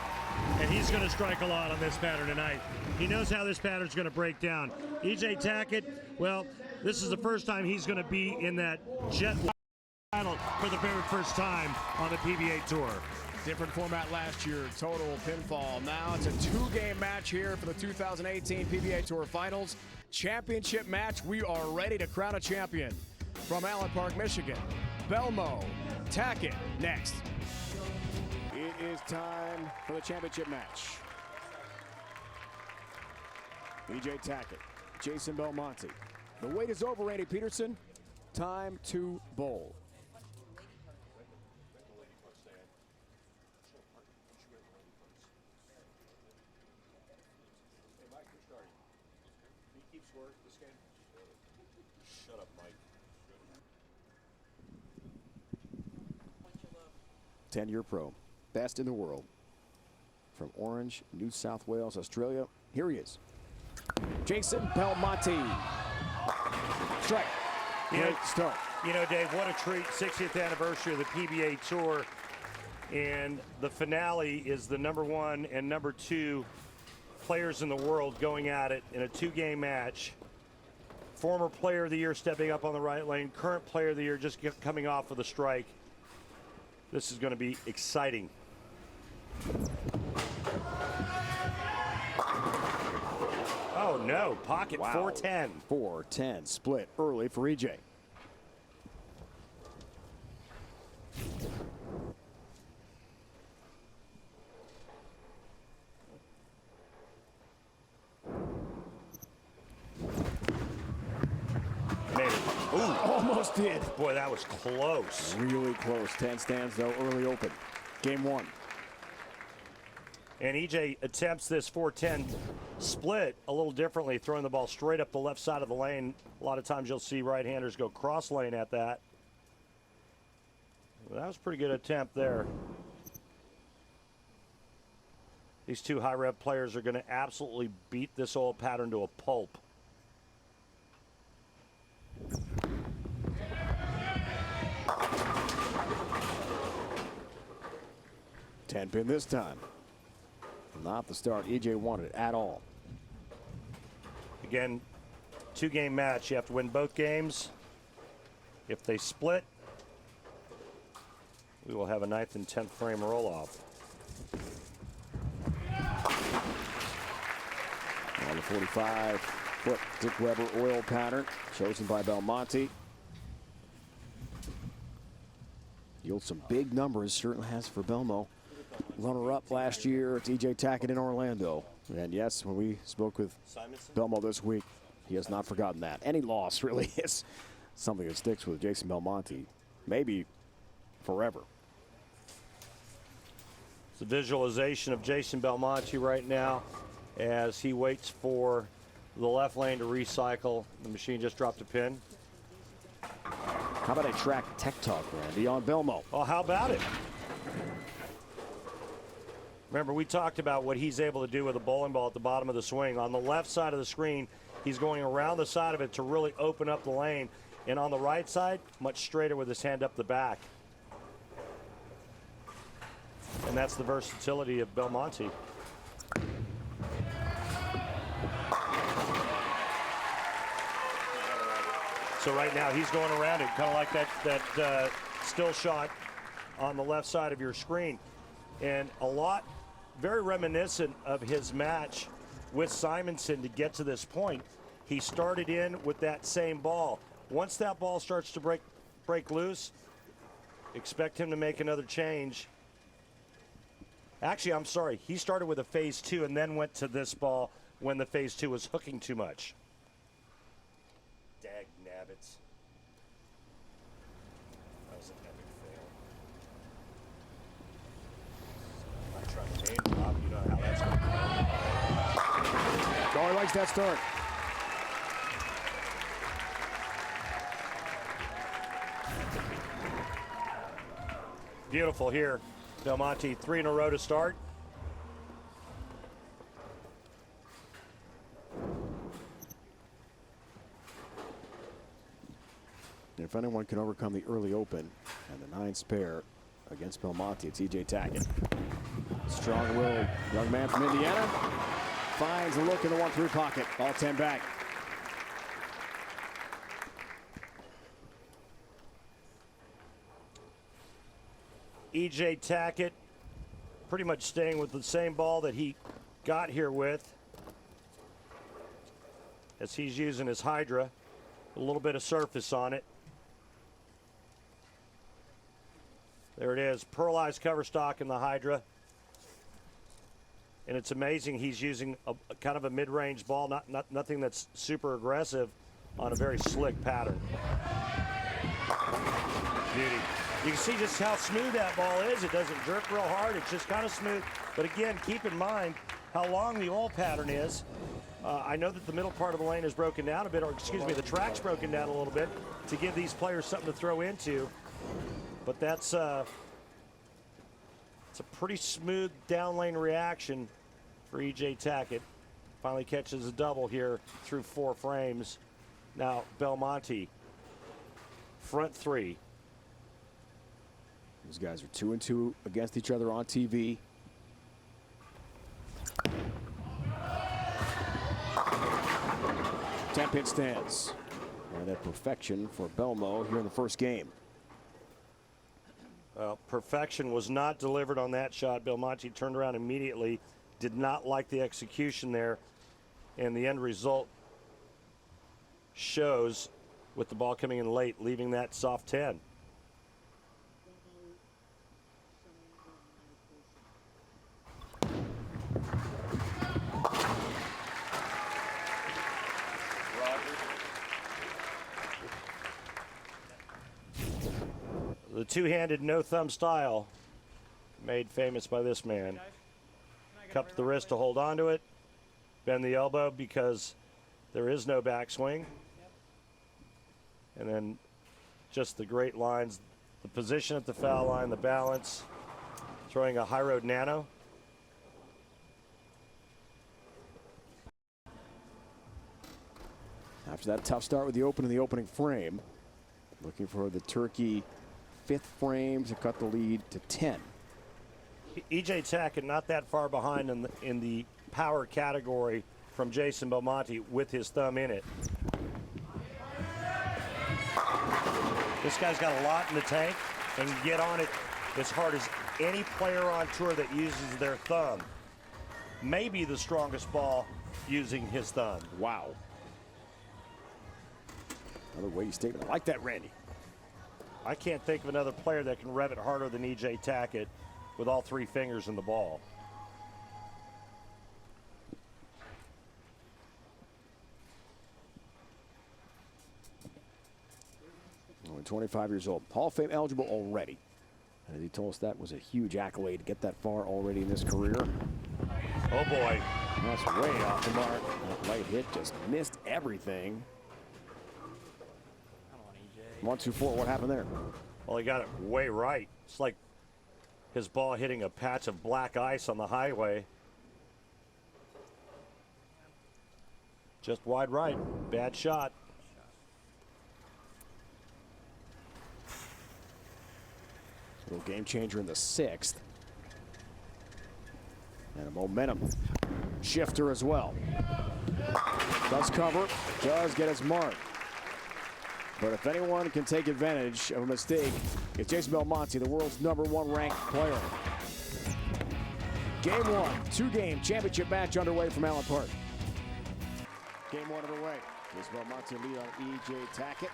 and he's going to strike a lot on this pattern tonight. He knows how this pattern's going to break down. EJ Tackett, well, this is the first time he's going to be in that jet final for the very first time on the PBA Tour. Different format last year, total pinfall. Now it's a 2-game match here for the 2018 PBA Tour Finals. Championship match. We are ready to crown a champion. From Allen Park, Michigan, Belmo, Tackett next. It is time for the championship match. EJ Tackett, Jason Belmonte. The wait is over, Randy Peterson. Time to bowl. Shut up, Mike. 10-year pro, best in the world. From Orange, New South Wales, Australia. Here he is. Jason Belmonte. Strike. Great start. You know, Dave, what a treat. 60th anniversary of the PBA Tour. And the finale is the #1 and #2 players in the world going at it in a 2-game match. Former player of the year stepping up on the right lane. Current player of the year just coming off of the strike. This is going to be exciting. Oh, no. Pocket. Wow. 4-10. 4-10 split early for EJ. Made it. Ooh. Almost did. Boy, that was close. Really close. 10 stands, though, early open. Game 1. And EJ attempts this 4-10 split a little differently, throwing the ball straight up the left side of the lane. A lot of times you'll see right-handers go cross lane at that. Well, that was a pretty good attempt there. These two high-rev players are going to absolutely beat this old pattern to a pulp. Ten pin this time. Not the start EJ wanted at all. Again, 2-game match. You have to win both games. If they split, we will have a 9th and 10th frame roll-off. On the 45-foot Dick Weber oil pattern, chosen by Belmonte. Yields some big numbers, certainly has for Belmo. Runner-up last year, it's EJ Tackett in Orlando. And yes, when we spoke with Belmo this week, he has not forgotten that. Any loss really is something that sticks with Jason Belmonte, maybe forever. It's a visualization of Jason Belmonte right now as he waits for the left lane to recycle. The machine just dropped a pin. How about a track tech talk, Randy, on Belmo? Oh, how about it? Remember, we talked about what he's able to do with a bowling ball at the bottom of the swing. On the left side of the screen, he's going around the side of it to really open up the lane. And on the right side, much straighter with his hand up the back. And that's the versatility of Belmonte. So right now he's going around it, kind of like that still shot on the left side of your screen. And a lot, very reminiscent of his match with Simonson to get to this point. He started in with that same ball. Once that ball starts to break loose, expect him to make another change. Actually, I'm sorry. He started with a phase 2 and then went to this ball when the phase 2 was hooking too much. Dag nabbits. That was an epic fail. I'm not trying to name drop. You know how that's going to go. Oh, he likes that start. Beautiful here. Belmonte, 3 in a row to start. If anyone can overcome the early open and the 9 spare against Belmonte, it's EJ Tackett. Strong-willed young man from Indiana finds a look in the 1-3 pocket. All 10 back. EJ Tackett pretty much staying with the same ball that he got here with, as he's using his Hydra. A little bit of surface on it. There it is, pearlized cover stock in the Hydra. And it's amazing he's using a kind of a mid-range ball, nothing that's super aggressive, on a very slick pattern. Beauty. You can see just how smooth that ball is. It doesn't jerk real hard. It's just kind of smooth. But again, keep in mind how long the all pattern is. I know that the middle part of the lane is broken down a bit, or excuse me, the track's broken down a little bit to give these players something to throw into. But that's it's a pretty smooth down lane reaction for E.J. Tackett. Finally catches a double here through 4 frames. Now Belmonte, front 3. These guys are 2-2 against each other on TV. Ten-pin stands. And that perfection for Belmo here in the first game. Perfection was not delivered on that shot. Belmonte turned around immediately, did not like the execution there, and the end result shows with the ball coming in late, leaving that soft 10. The two-handed no-thumb style made famous by this man. Cupped the wrist to hold on to it, bend the elbow because there is no backswing. And then just the great lines, the position at the foul line, the balance, throwing a high road nano. After that tough start with the opening frame, looking for the Turkey 5th frame to cut the lead to 10. E.J. Tackett not that far behind in the power category from Jason Belmonte with his thumb in it. This guy's got a lot in the tank and can get on it as hard as any player on tour that uses their thumb. Maybe the strongest ball using his thumb. Wow. Another weighty statement. I like that, Randy. I can't think of another player that can rev it harder than E.J. Tackett with all 3 fingers in the ball. Only 25 years old. Hall of Fame eligible already. And as he told us, that was a huge accolade to get that far already in his career. Oh boy. That's way off the mark. That light hit just missed everything. 1-2-4, what happened there? Well, he got it way right. It's like his ball hitting a patch of black ice on the highway. Just wide right. Bad shot. A little game changer in the 6th. And a momentum shifter as well. Does cover, does get his mark. But if anyone can take advantage of a mistake, it's Jason Belmonte, the world's #1 ranked player. Game 1, 2-game championship match underway from Allen Park. Game 1 underway. Jason Belmonte lead on E.J. Tackett.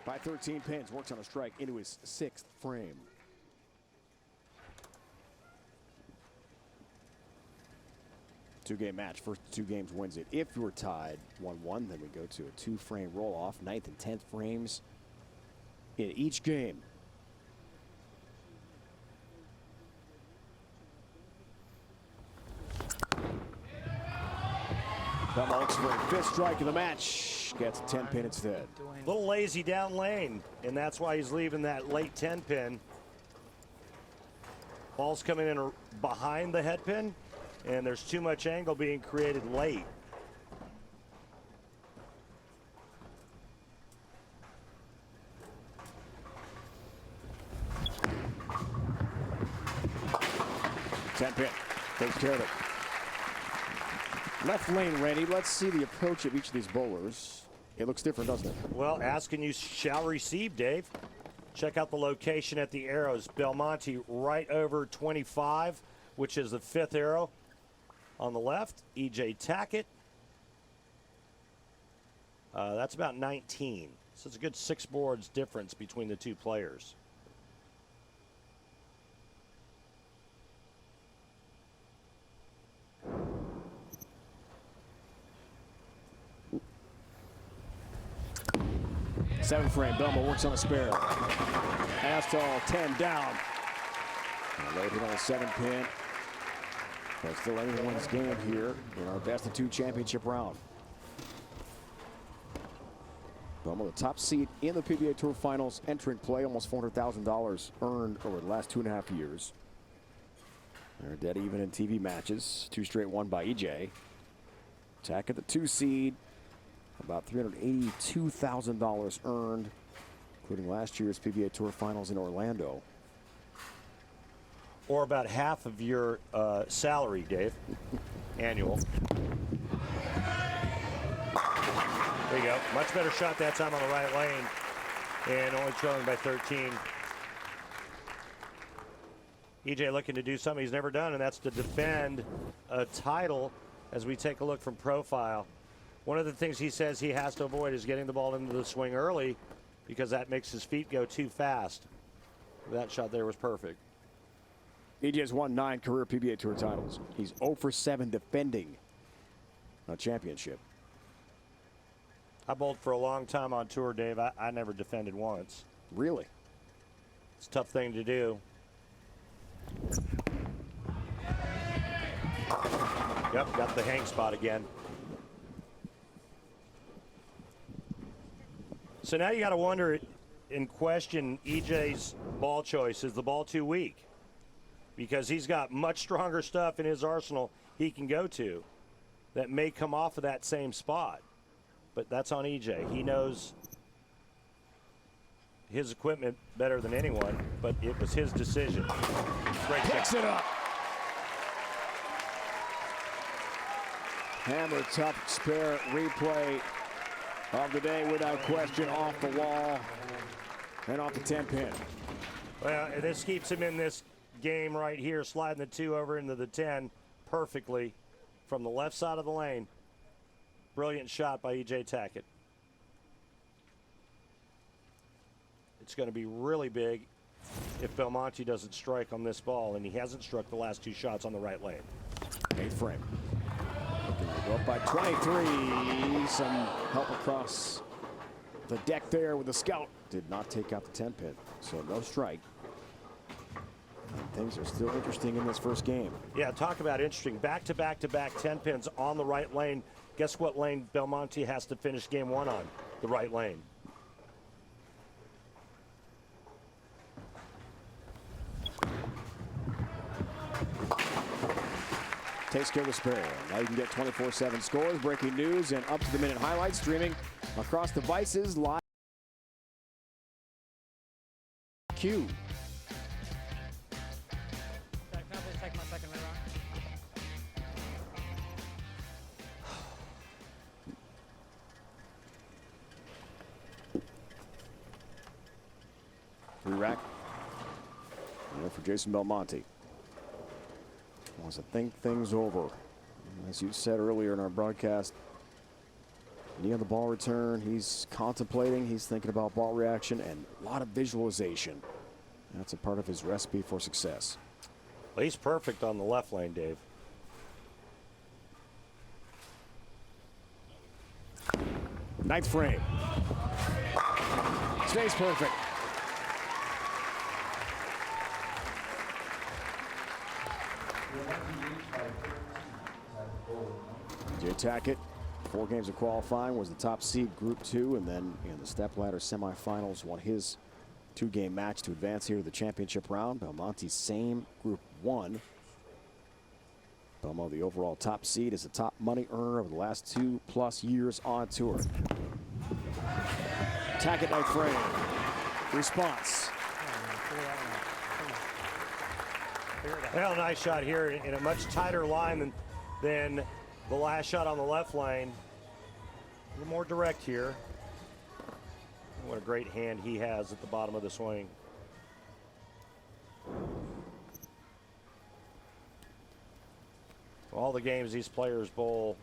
By 13 pins, works on a strike into his 6th frame. Two-game match. First 2 games wins it. If you're tied 1-1, then we go to a 2-frame roll-off. 9th and 10th frames in each game. Belmo looks for a 5th strike of the match. Gets a 10-pin instead. A little lazy down lane, and that's why he's leaving that late 10-pin. Ball's coming in behind the head pin, and there's too much angle being created late. Ten-pin takes care of it. Left lane, Randy. Let's see the approach of each of these bowlers. It looks different, doesn't it? Well, ask and you shall receive, Dave. Check out the location at the arrows. Belmonte right over 25, which is the 5th arrow on the left. EJ Tackett. That's about 19. So it's a good 6 boards difference between the two players. Seventh frame, Belmo works on a spare. Astall 10 down. Load hit on a 7-pin. But still anyone's game here in our best of 2 championship round. Belmo, the top seed in the PBA Tour Finals, entering play, almost $400,000 earned over the last 2.5 years. They're dead even in TV matches. 2 straight won by EJ. Tackett, the 2 seed. About $382,000 earned, including last year's PBA Tour Finals in Orlando. Or about half of your salary, Dave, annual. There you go. Much better shot that time on the right lane, and only trailing by 13. EJ looking to do something he's never done, and that's to defend a title as we take a look from profile. One of the things he says he has to avoid is getting the ball into the swing early because that makes his feet go too fast. That shot there was perfect. EJ has won 9 career PBA Tour titles. He's 0 for 7 defending a championship. I bowled for a long time on tour, Dave. I never defended once. Really? It's a tough thing to do. Yep, got the hang spot again. So now you got to wonder and question EJ's ball choice. Is the ball too weak? Because he's got much stronger stuff in his arsenal he can go to that may come off of that same spot. But that's on EJ. He knows his equipment better than anyone, but it was his decision. Great Picks it up. Hammer tough spare replay of the day without question, off the wall and off the 10-pin. Well, this keeps him in this game right here, sliding the 2 over into the 10 perfectly from the left side of the lane. Brilliant shot by EJ Tackett. It's going to be really big if Belmonte doesn't strike on this ball, and he hasn't struck the last 2 shots on the right lane. 8th frame. Looking to go up by 23. Some help across the deck there with the scout. Did not take out the 10-pin, so no strike. And things are still interesting in this first game. Yeah, talk about interesting. Back-to-back-to-back 10-pins on the right lane. Guess what lane Belmonte has to finish game 1 on? The right lane. Takes care of the spare. Now you can get 24/7 scores, breaking news, and up-to-the-minute highlights streaming across devices live. Q. Can I please take my second reroute? 3-rack. For Jason Belmonte. Wants to think things over. As you said earlier in our broadcast, knee on the ball return, he's contemplating, he's thinking about ball reaction, and a lot of visualization. That's a part of his recipe for success. Well, he's perfect on the left lane, Dave. Ninth frame. Stays perfect. EJ Tackett, 4 games of qualifying, was the top seed Group 2, and then in the stepladder semifinals won his 2-game match to advance here to the championship round. Belmonte, same Group 1. Belmo, the overall top seed, is the top money earner over the last 2+ years on tour. Tackett, ninth frame. Response. Well, nice shot here in a much tighter line than the last shot on the left lane. A little more direct here. What a great hand he has at the bottom of the swing. All the games these players bowl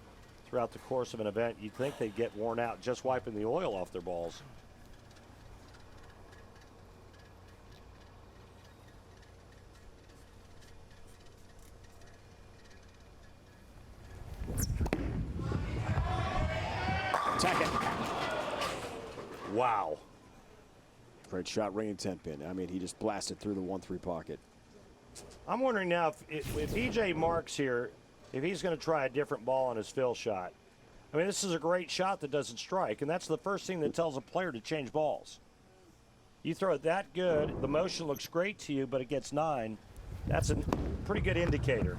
throughout the course of an event, you'd think they'd get worn out just wiping the oil off their balls. Tackett. Wow. Great shot, ringing 10 pin. I mean, he just blasted through the 1-3 pocket. I'm wondering now if EJ marks here, if he's going to try a different ball on his fill shot. I mean, this is a great shot that doesn't strike, and that's the first thing that tells a player to change balls. You throw it that good, the motion looks great to you, but it gets 9. That's a pretty good indicator.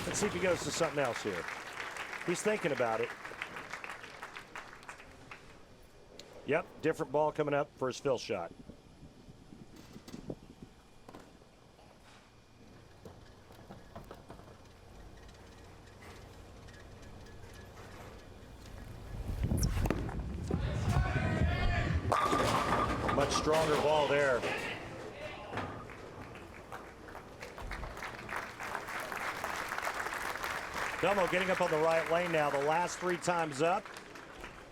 Let's see if he goes to something else here. He's thinking about it. Yep, different ball coming up for his fill shot. Much stronger ball there. Belmo getting up on the right lane now. The last 3 times up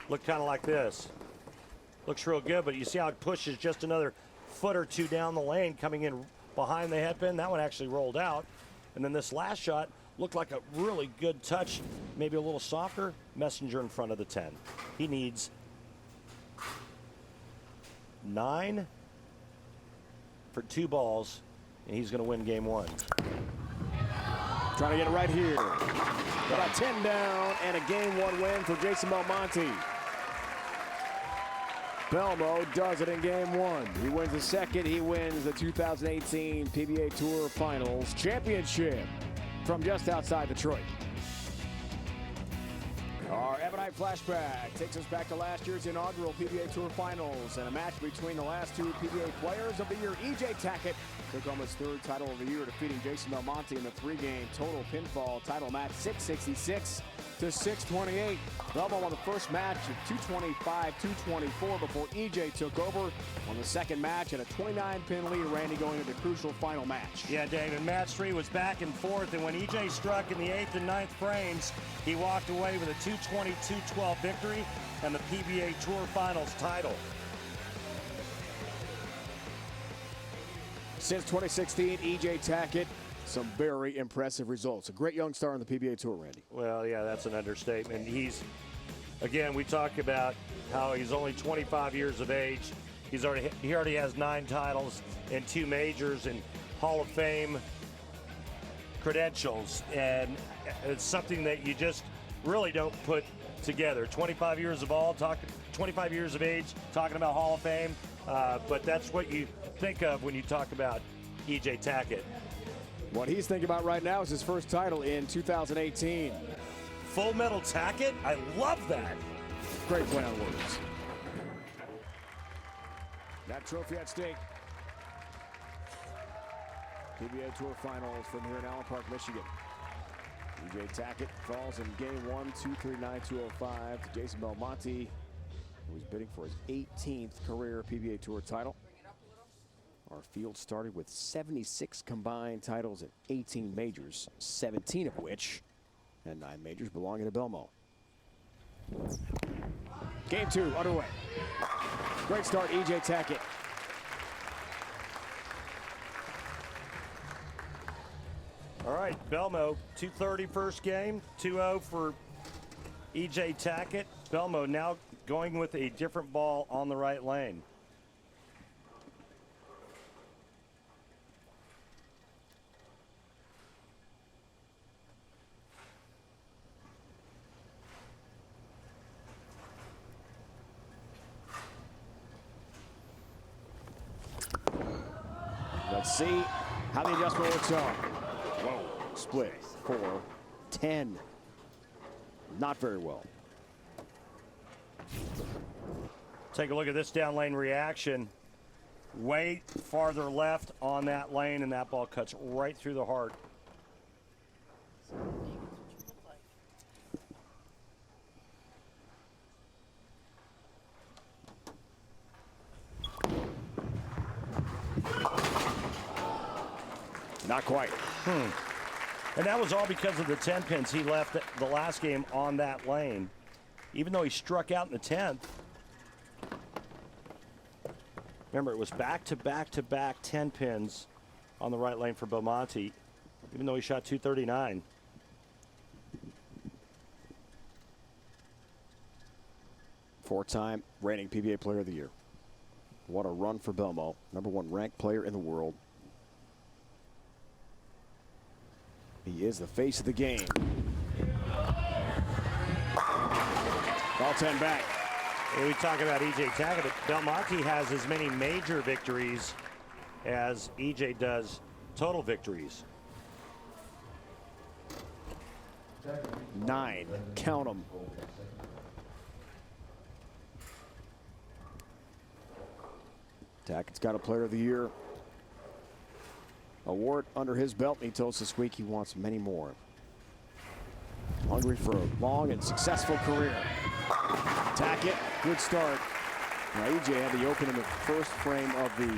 look kind of like this. Looks real good, but you see how it pushes just another foot or 2 down the lane, coming in behind the headpin. That one actually rolled out. And then this last shot looked like a really good touch, maybe a little softer. Messenger in front of the 10. He needs 9 for 2 balls, and he's going to win game 1. Trying to get it right here. About 10 down and a game 1 win for Jason Belmonte. Belmo does it in game 1. He wins the second. He wins the 2018 PBA Tour Finals Championship from just outside Detroit. Our Ebonite flashback takes us back to last year's inaugural PBA Tour Finals and a match between the last 2 PBA players of the year. EJ Tackett took home his 3rd title of the year, defeating Jason Belmonte in the 3-game total pinfall title match, 666 to 628. Belmo won the first match at 225-224 before EJ took over on the second match at a 29-pin lead. Randy going into the crucial final match. Yeah, David, match 3 was back and forth, and when EJ struck in the 8th and 9th frames, he walked away with a 220-212 victory and the PBA Tour Finals title. Since 2016, EJ Tackett, some very impressive results. A great young star on the PBA Tour, Randy. Well, yeah, that's an understatement. He's, again, we talk about how he's only 25 years of age. He already has 9 titles and 2 majors and Hall of Fame credentials, and it's something that you just really don't put together. 25 years of age, talking about Hall of Fame, but that's what you think of when you talk about EJ Tackett. What he's thinking about right now is his first title in 2018. Full Metal Tackett? I love that. Great play on words. That trophy at stake. PBA Tour Finals from here in Allen Park, Michigan. EJ Tackett falls in game 1, 239-205 to Jason Belmonte, who was bidding for his 18th career PBA Tour title. Our field started with 76 combined titles and 18 majors, 17 of which and 9 majors belonging to Belmo. Game 2 underway. Great start, EJ Tackett. All right, Belmo, 230 first game, 2-0 for EJ Tackett. Belmo now going with a different ball on the right lane. Let's see how the adjustment works out. Whoa, split 4-10. Not very well. Take a look at this down lane reaction. Way farther left on that lane, and that ball cuts right through the heart. Not quite. And that was all because of the 10 pins. He left the last game on that lane, even though he struck out in the 10th. Remember, it was back-to-back-to-back 10 pins on the right lane for Belmonte, even though he shot 239. Four-time reigning PBA Player of the Year. What a run for Belmo. #1 ranked player in the world. He is the face of the game. All 10 back. When we talk about E.J. Tackett, but Belmonte has as many major victories as E.J. does total victories. 9. Count them. Tackett's got a Player of the Year award under his belt. He told us this week he wants many more. Hungry for a long and successful career. Tackett, good start. Now EJ had the open in the first frame of the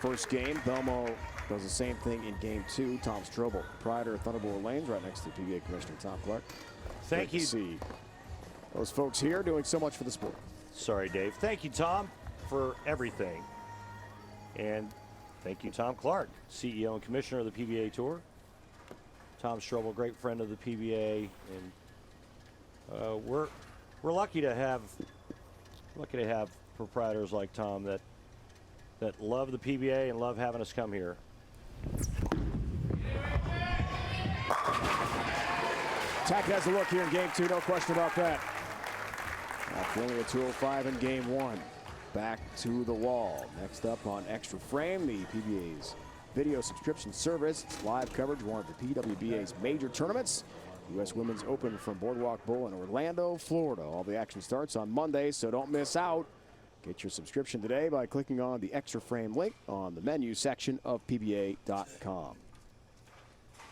first game. Belmo does the same thing in game 2. Tom Strobel, proprietor of Thunderbolt Lanes, right next to PBA Commissioner Tom Clark. Thank you. To see those folks here doing so much for the sport. Sorry, Dave. Thank you, Tom, for everything. And thank you, Tom Clark, CEO and Commissioner of the PBA Tour. Tom Strobel, great friend of the PBA, and we're lucky to have proprietors like Tom that love the PBA and love having us come here. Tackett has a look here in game 2, no question about that. After only a 205 in game 1. Back to the wall. Next up on Extra Frame, the PBA's video subscription service. It's live coverage of one of the PWBA's major tournaments. U.S. Women's Open from Boardwalk Bowl in Orlando, Florida. All the action starts on Monday, so don't miss out. Get your subscription today by clicking on the Extra Frame link on the menu section of PBA.com.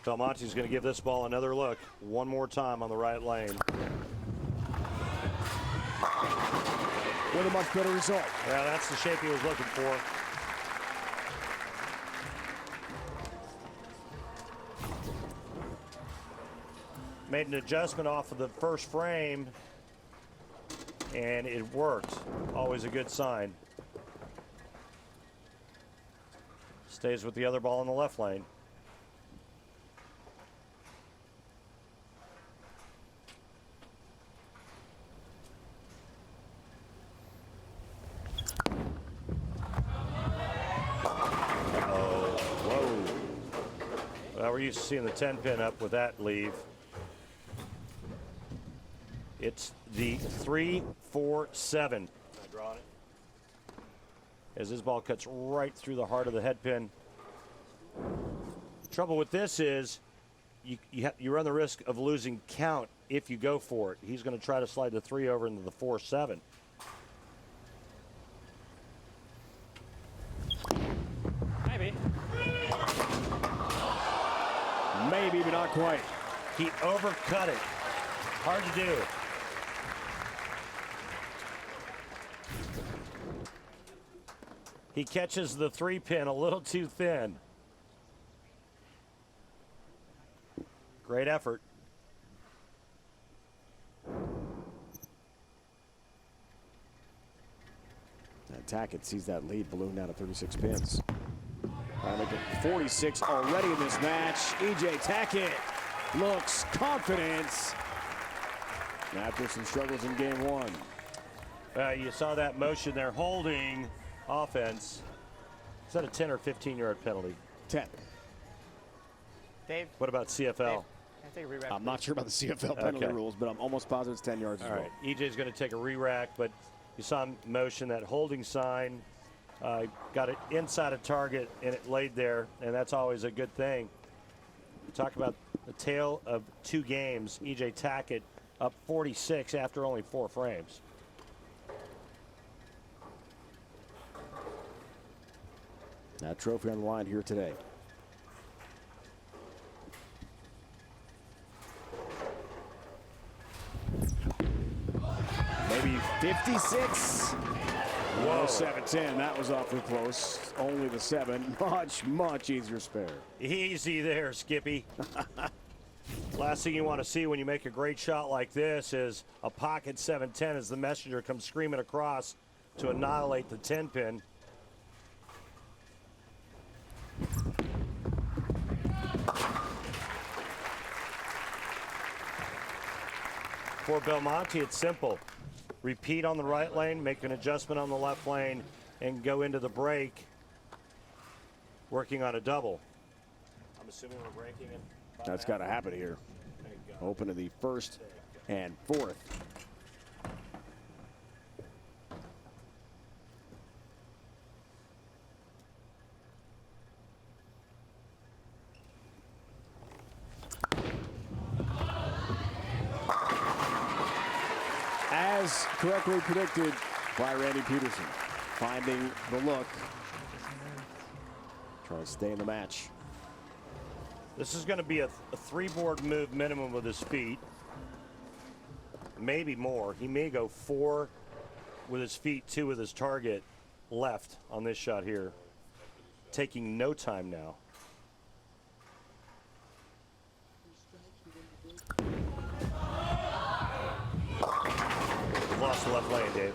Belmonte's going to give this ball another look one more time on the right lane. With a much better result. Yeah, that's the shape he was looking for. Made an adjustment off of the first frame, and it worked. Always a good sign. Stays with the other ball in the left lane. Well, we're used to seeing the 10 pin up with that leave. It's the 3-4-7. Drawing it. As this ball cuts right through the heart of the head pin. Trouble with this is you run the risk of losing count if you go for it. He's going to try to slide the 3 over into the 4-7. Maybe. Maybe, but not quite. He overcut it. Hard to do. He catches the 3 pin a little too thin. Great effort. Tackett sees that lead balloon down to 36 pins. Trying to get 46 already in this match. E.J. Tackett looks confident after some struggles in game 1. You saw that motion there, holding offense. Is that a 10 or 15-yard penalty? 10. Dave? What about CFL? Dave, can I take a re-rack, I'm not sure about the CFL penalty Okay. rules, but I'm almost positive it's 10 yards as All well. right, EJ's going to take a re-rack, but you saw him motion that holding sign. Got it inside a target, and it laid there, and that's always a good thing. Talk about the tale of 2 games. E.J. Tackett up 46 after only 4 frames. That trophy on the line here today. Maybe 56. Whoa, 7-10. That was awfully close. Only the 7. Much easier spare. Easy there, Skippy. Last thing you want to see when you make a great shot like this is a pocket 7-10 as the messenger comes screaming across to annihilate the 10-pin. For Belmonte, it's simple. Repeat on the right lane, make an adjustment on the left lane, and go into the break working on a double. I'm assuming we're breaking it. That's got to happen here. Open to the first and fourth. As correctly predicted by Randy Peterson, finding the look, trying to stay in the match. This is going to be a three-board move minimum with his feet. Maybe more. He may go 4 with his feet, 2 with his target left on this shot here. Taking no time now. Lost the left lane, Dave.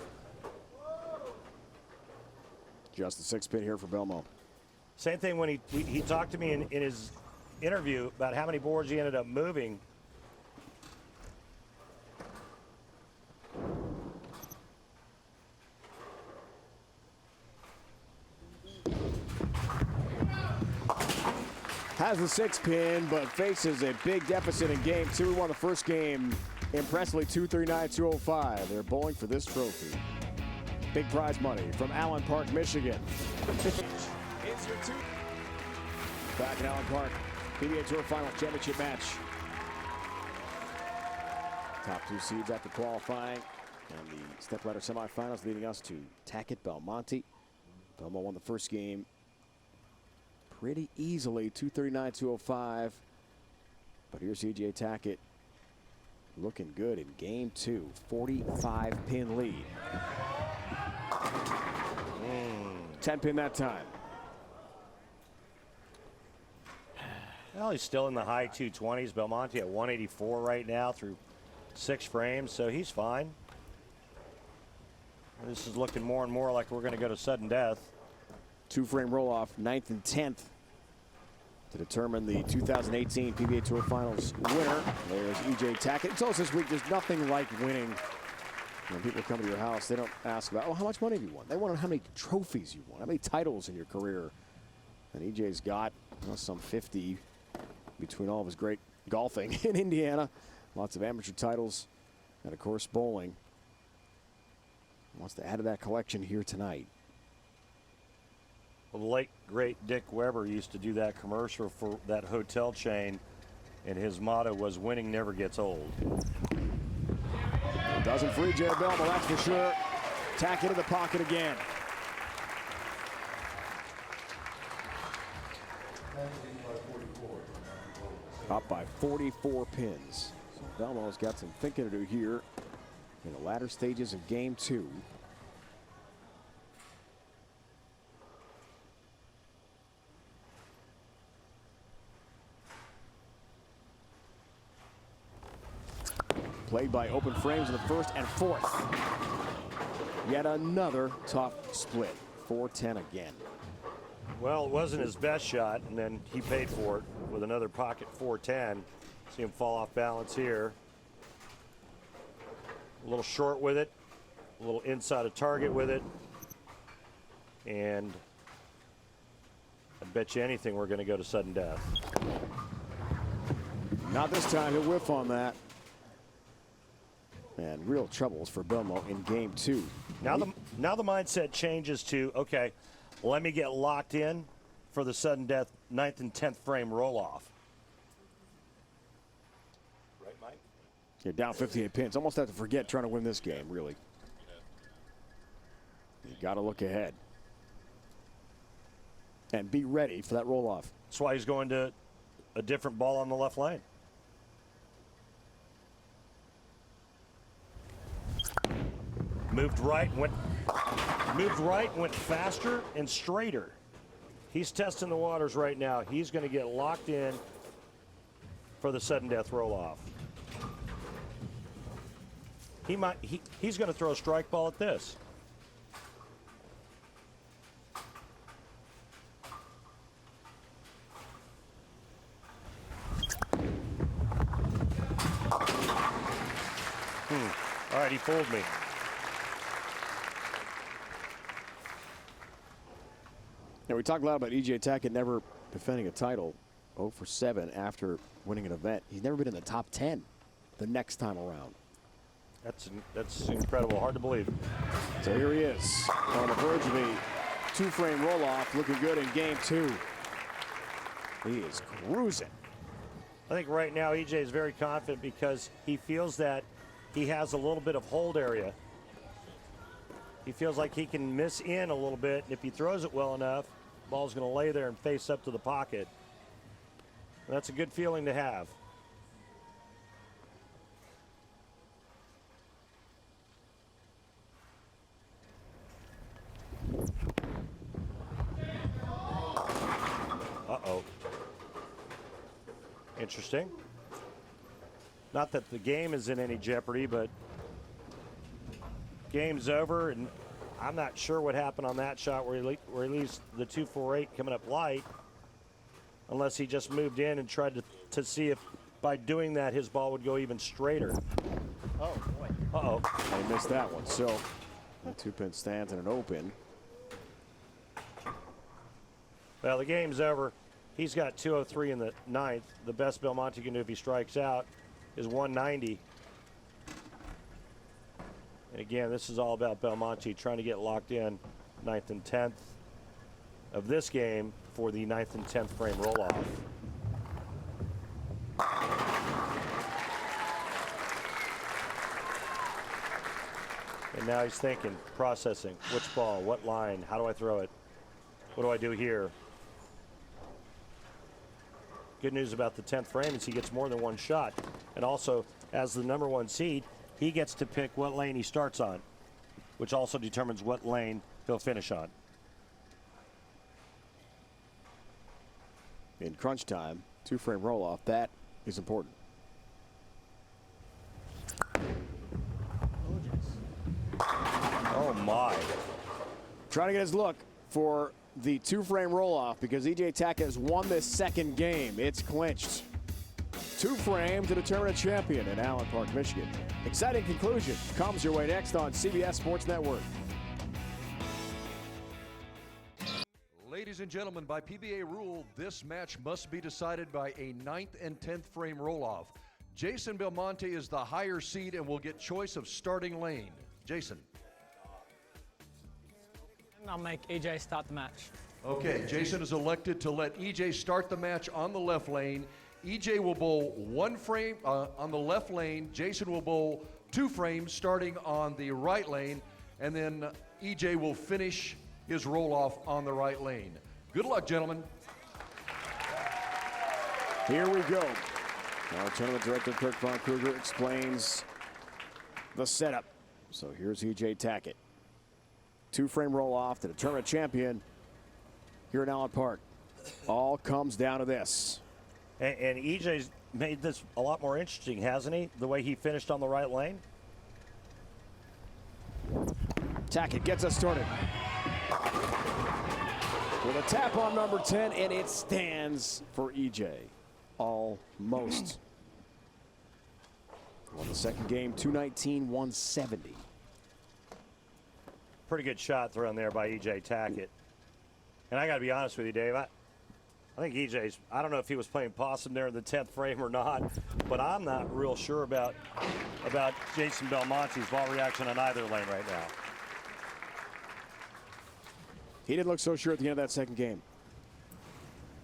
Just the 6-pin here for Belmo. Same thing when he talked to me in his interview about how many boards he ended up moving. Has the 6-pin, but faces a big deficit in game 2. We won the first game impressively 239-205. They're bowling for this trophy. Big prize money from Allen Park, Michigan. It's your 2. Back in Allen Park, PBA Tour Final Championship match. Top 2 seeds after qualifying, and the stepladder semifinals leading us to Tackett Belmonte. Belmo won the first game pretty easily, 239-205. But here's EJ Tackett looking good in game 2, 45-pin lead. 10-pin that time. Well, he's still in the high 220s. Belmonte at 184 right now through 6 frames, so he's fine. This is looking more and more like we're going to go to sudden death. 2-frame roll-off, 9th and 10th to determine the 2018 PBA Tour Finals winner. There's EJ Tackett. It's also this week, there's nothing like winning. When people come to your house, they don't ask about, oh, how much money have you won? They want to know how many trophies you won, how many titles in your career. And EJ's got some 50 between all of his great golfing in Indiana. Lots of amateur titles, and of course bowling. Wants to add to that collection here tonight. Well, the late, great Dick Weber used to do that commercial for that hotel chain, and his motto was, winning never gets old. Doesn't free Jared Belmo, that's for sure. Tack into the pocket again. Up by 44 pins. So Belmo's got some thinking to do here in the latter stages of game 2. Played by open frames in the first and fourth. Yet another tough split. 4-10 again. Well, it wasn't his best shot, and then he paid for it with another pocket 410. See him fall off balance here. A little short with it, a little inside of target with it. And I bet you anything we're going to go to sudden death. Not this time, he'll whiff on that. And real troubles for Belmo in game 2. Now the mindset changes to, okay, let me get locked in for the sudden death 9th and 10th frame roll-off. Right, Mike? You're down 58 pins. Almost have to forget trying to win this game, really. You got to look ahead. And be ready for that roll-off. That's why he's going to a different ball on the left lane. Moved right, went Moved right, went faster and straighter. He's testing the waters right now. He's going to get locked in for the sudden death roll-off. He's going to throw a strike ball at this. All right, he fooled me. Now, we talked a lot about E.J. Tackett never defending a title. 0 for 7 after winning an event. He's never been in the top 10 the next time around. That's incredible. Hard to believe. So here he is on the verge of a two-frame roll-off, looking good in game 2. He is cruising. I think right now EJ is very confident because he feels that he has a little bit of hold area. He feels like he can miss in a little bit, and if he throws it well enough, the ball's going to lay there and face up to the pocket. And that's a good feeling to have. Uh-oh. Interesting. Not that the game is in any jeopardy, but game's over, and I'm not sure what happened on that shot where he leaves the 248 coming up light, unless he just moved in and tried to see if by doing that his ball would go even straighter. Oh, boy. Uh-oh. I missed that one. So the 2-pin stands in an open. Well, the game's over. He's got 203 in the 9th. The best Belmonte can do if he strikes out is 190. And again, this is all about Belmonte trying to get locked in 9th and 10th of this game for the 9th and 10th frame roll-off. And now he's thinking, processing, which ball, what line, how do I throw it? What do I do here? Good news about the 10th frame is he gets more than one shot. And also, as the #1 seed, he gets to pick what lane he starts on, which also determines what lane he'll finish on. In crunch time, 2-frame roll-off, that is important. Oh, my. Trying to get his look for the 2-frame roll-off because E.J. Tackett has won this second game. It's clinched. 2-frame to determine a champion in Allen Park, Michigan. Exciting conclusion comes your way next on CBS Sports Network. Ladies and gentlemen, by PBA rule, this match must be decided by a 9th and 10th frame roll-off. Jason Belmonte is the higher seed and will get choice of starting lane. Jason. I'll make EJ start the match. Okay, Jason is elected to let EJ start the match on the left lane. EJ will bowl 1 frame on the left lane. Jason will bowl 2 frames starting on the right lane. And then EJ will finish his roll-off on the right lane. Good luck, gentlemen. Here we go. Our tournament director, Kirk Von Kruger, explains the setup. So here's E.J. Tackett. 2-frame roll-off to determine a champion here in Allen Park. All comes down to this. And EJ's made this a lot more interesting, hasn't he? The way he finished on the right lane. Tackett gets us started. With a tap on number 10, and it stands for EJ. Almost. Won the second game, 219-170. Pretty good shot thrown there by E.J. Tackett. And I got to be honest with you, Dave. I think EJ's, I don't know if he was playing possum there in the 10th frame or not, but I'm not real sure about Jason Belmonte's ball reaction on either lane right now. He didn't look so sure at the end of that second game.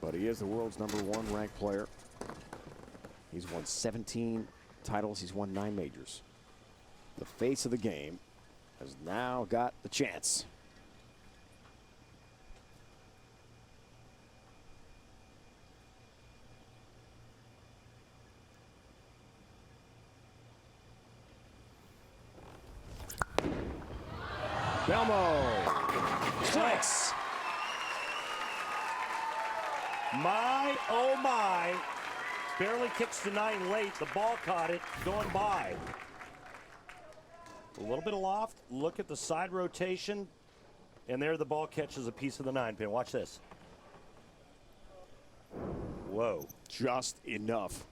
But he is the world's #1 ranked player. He's won 17 titles. He's won 9 majors. The face of the game has now got the chance. Belmo strikes. My, oh my. Barely kicks to 9 late. The ball caught it, going by. A little bit aloft. Look at the side rotation. And there the ball catches a piece of the 9-pin. Watch this. Whoa. Just enough.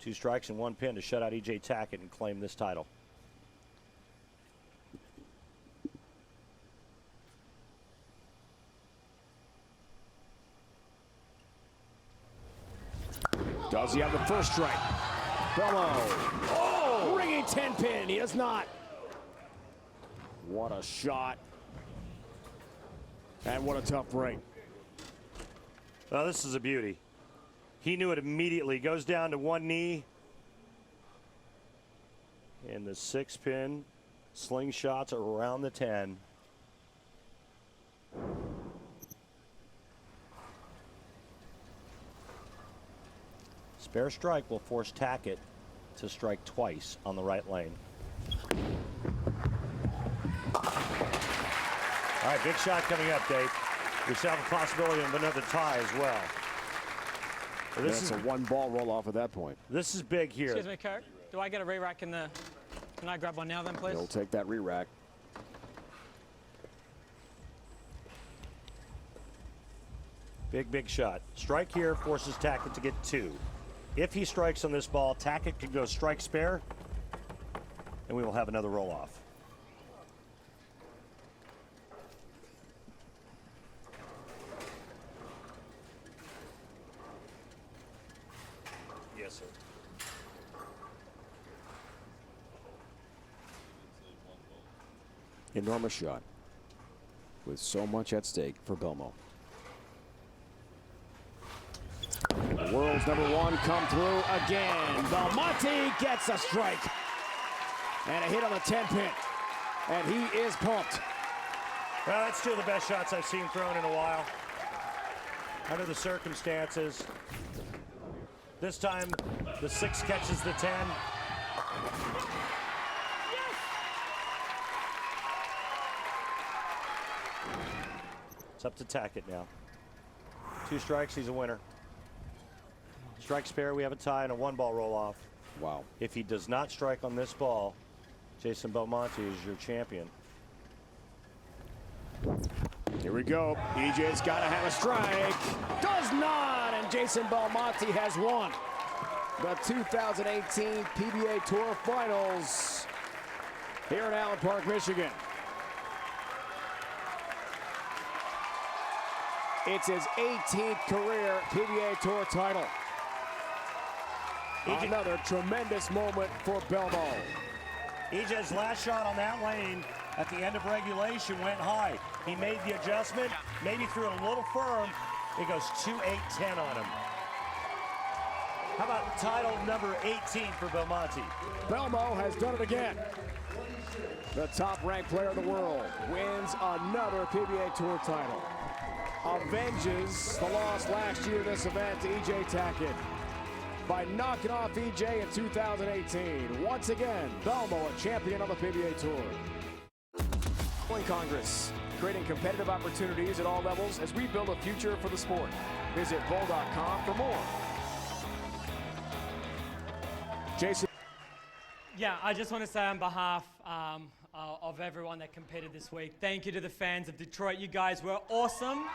Two strikes and 1 pin to shut out EJ Tackett and claim this title. Does he have the first strike? Bello. Oh! Ringing 10-pin. He does not. What a shot. And what a tough break. Well, this is a beauty. He knew it immediately. Goes down to 1 knee. And the 6-pin slingshots around the 10. Spare strike will force Tackett to strike twice on the right lane. All right, big shot coming up, Dave. We still have a possibility of another tie as well. So this is a 1-ball roll off at that point. This is big here. Excuse me, Kirk. Do I get a re-rack in the... Can I grab one now then, please? He'll take that re-rack. Big shot. Strike here forces Tackett to get 2. If he strikes on this ball, Tackett can go strike spare, and we will have another roll-off. Yes, sir. Enormous shot. With so much at stake for Belmo. The world's #1 come through again. Belmonte gets a strike. And a hit on the 10-pin. And he is pumped. Well, that's 2 of the best shots I've seen thrown in a while. Under the circumstances. This time, the 6 catches the 10. It's up to Tackett now. 2 strikes, he's a winner. Strike spare, we have a tie and a 1-ball roll-off. Wow. If he does not strike on this ball, Jason Belmonte is your champion. Here we go. EJ's got to have a strike. Does not, and Jason Belmonte has won the 2018 PBA Tour Finals here in Allen Park, Michigan. It's his 18th career PBA Tour title. Another tremendous moment for Belmo. EJ's last shot on that lane at the end of regulation went high. He made the adjustment, maybe threw it a little firm. It goes 2-8-10 on him. How about title number 18 for Belmonte? Belmo has done it again. The top-ranked player in the world wins another PBA Tour title. Avenges the loss last year in this event to EJ Tackett by knocking off EJ in 2018. Once again, Belmo a champion on the PBA Tour. Congress, creating competitive opportunities at all levels as we build a future for the sport. Visit bowl.com for more. Jason. Yeah, I just want to say on behalf of everyone that competed this week, thank you to the fans of Detroit. You guys were awesome.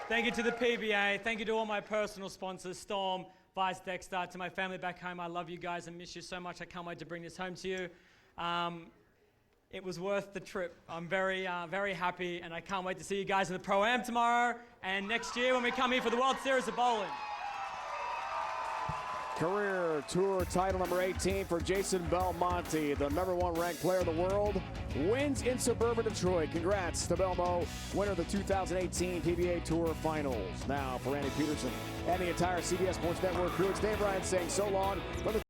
Thank you to the PBA. Thank you to all my personal sponsors, Storm, Vice, Dexter, to my family back home. I love you guys and miss you so much. I can't wait to bring this home to you. It was worth the trip. I'm very happy, and I can't wait to see you guys in the Pro-Am tomorrow and next year when we come here for the World Series of Bowling. Career Tour title number 18 for Jason Belmonte, the #1 ranked player in the world, wins in suburban Detroit. Congrats to Belmo, winner of the 2018 PBA Tour Finals. Now for Andy Peterson and the entire CBS Sports Network crew, it's Dave Ryan saying so long from the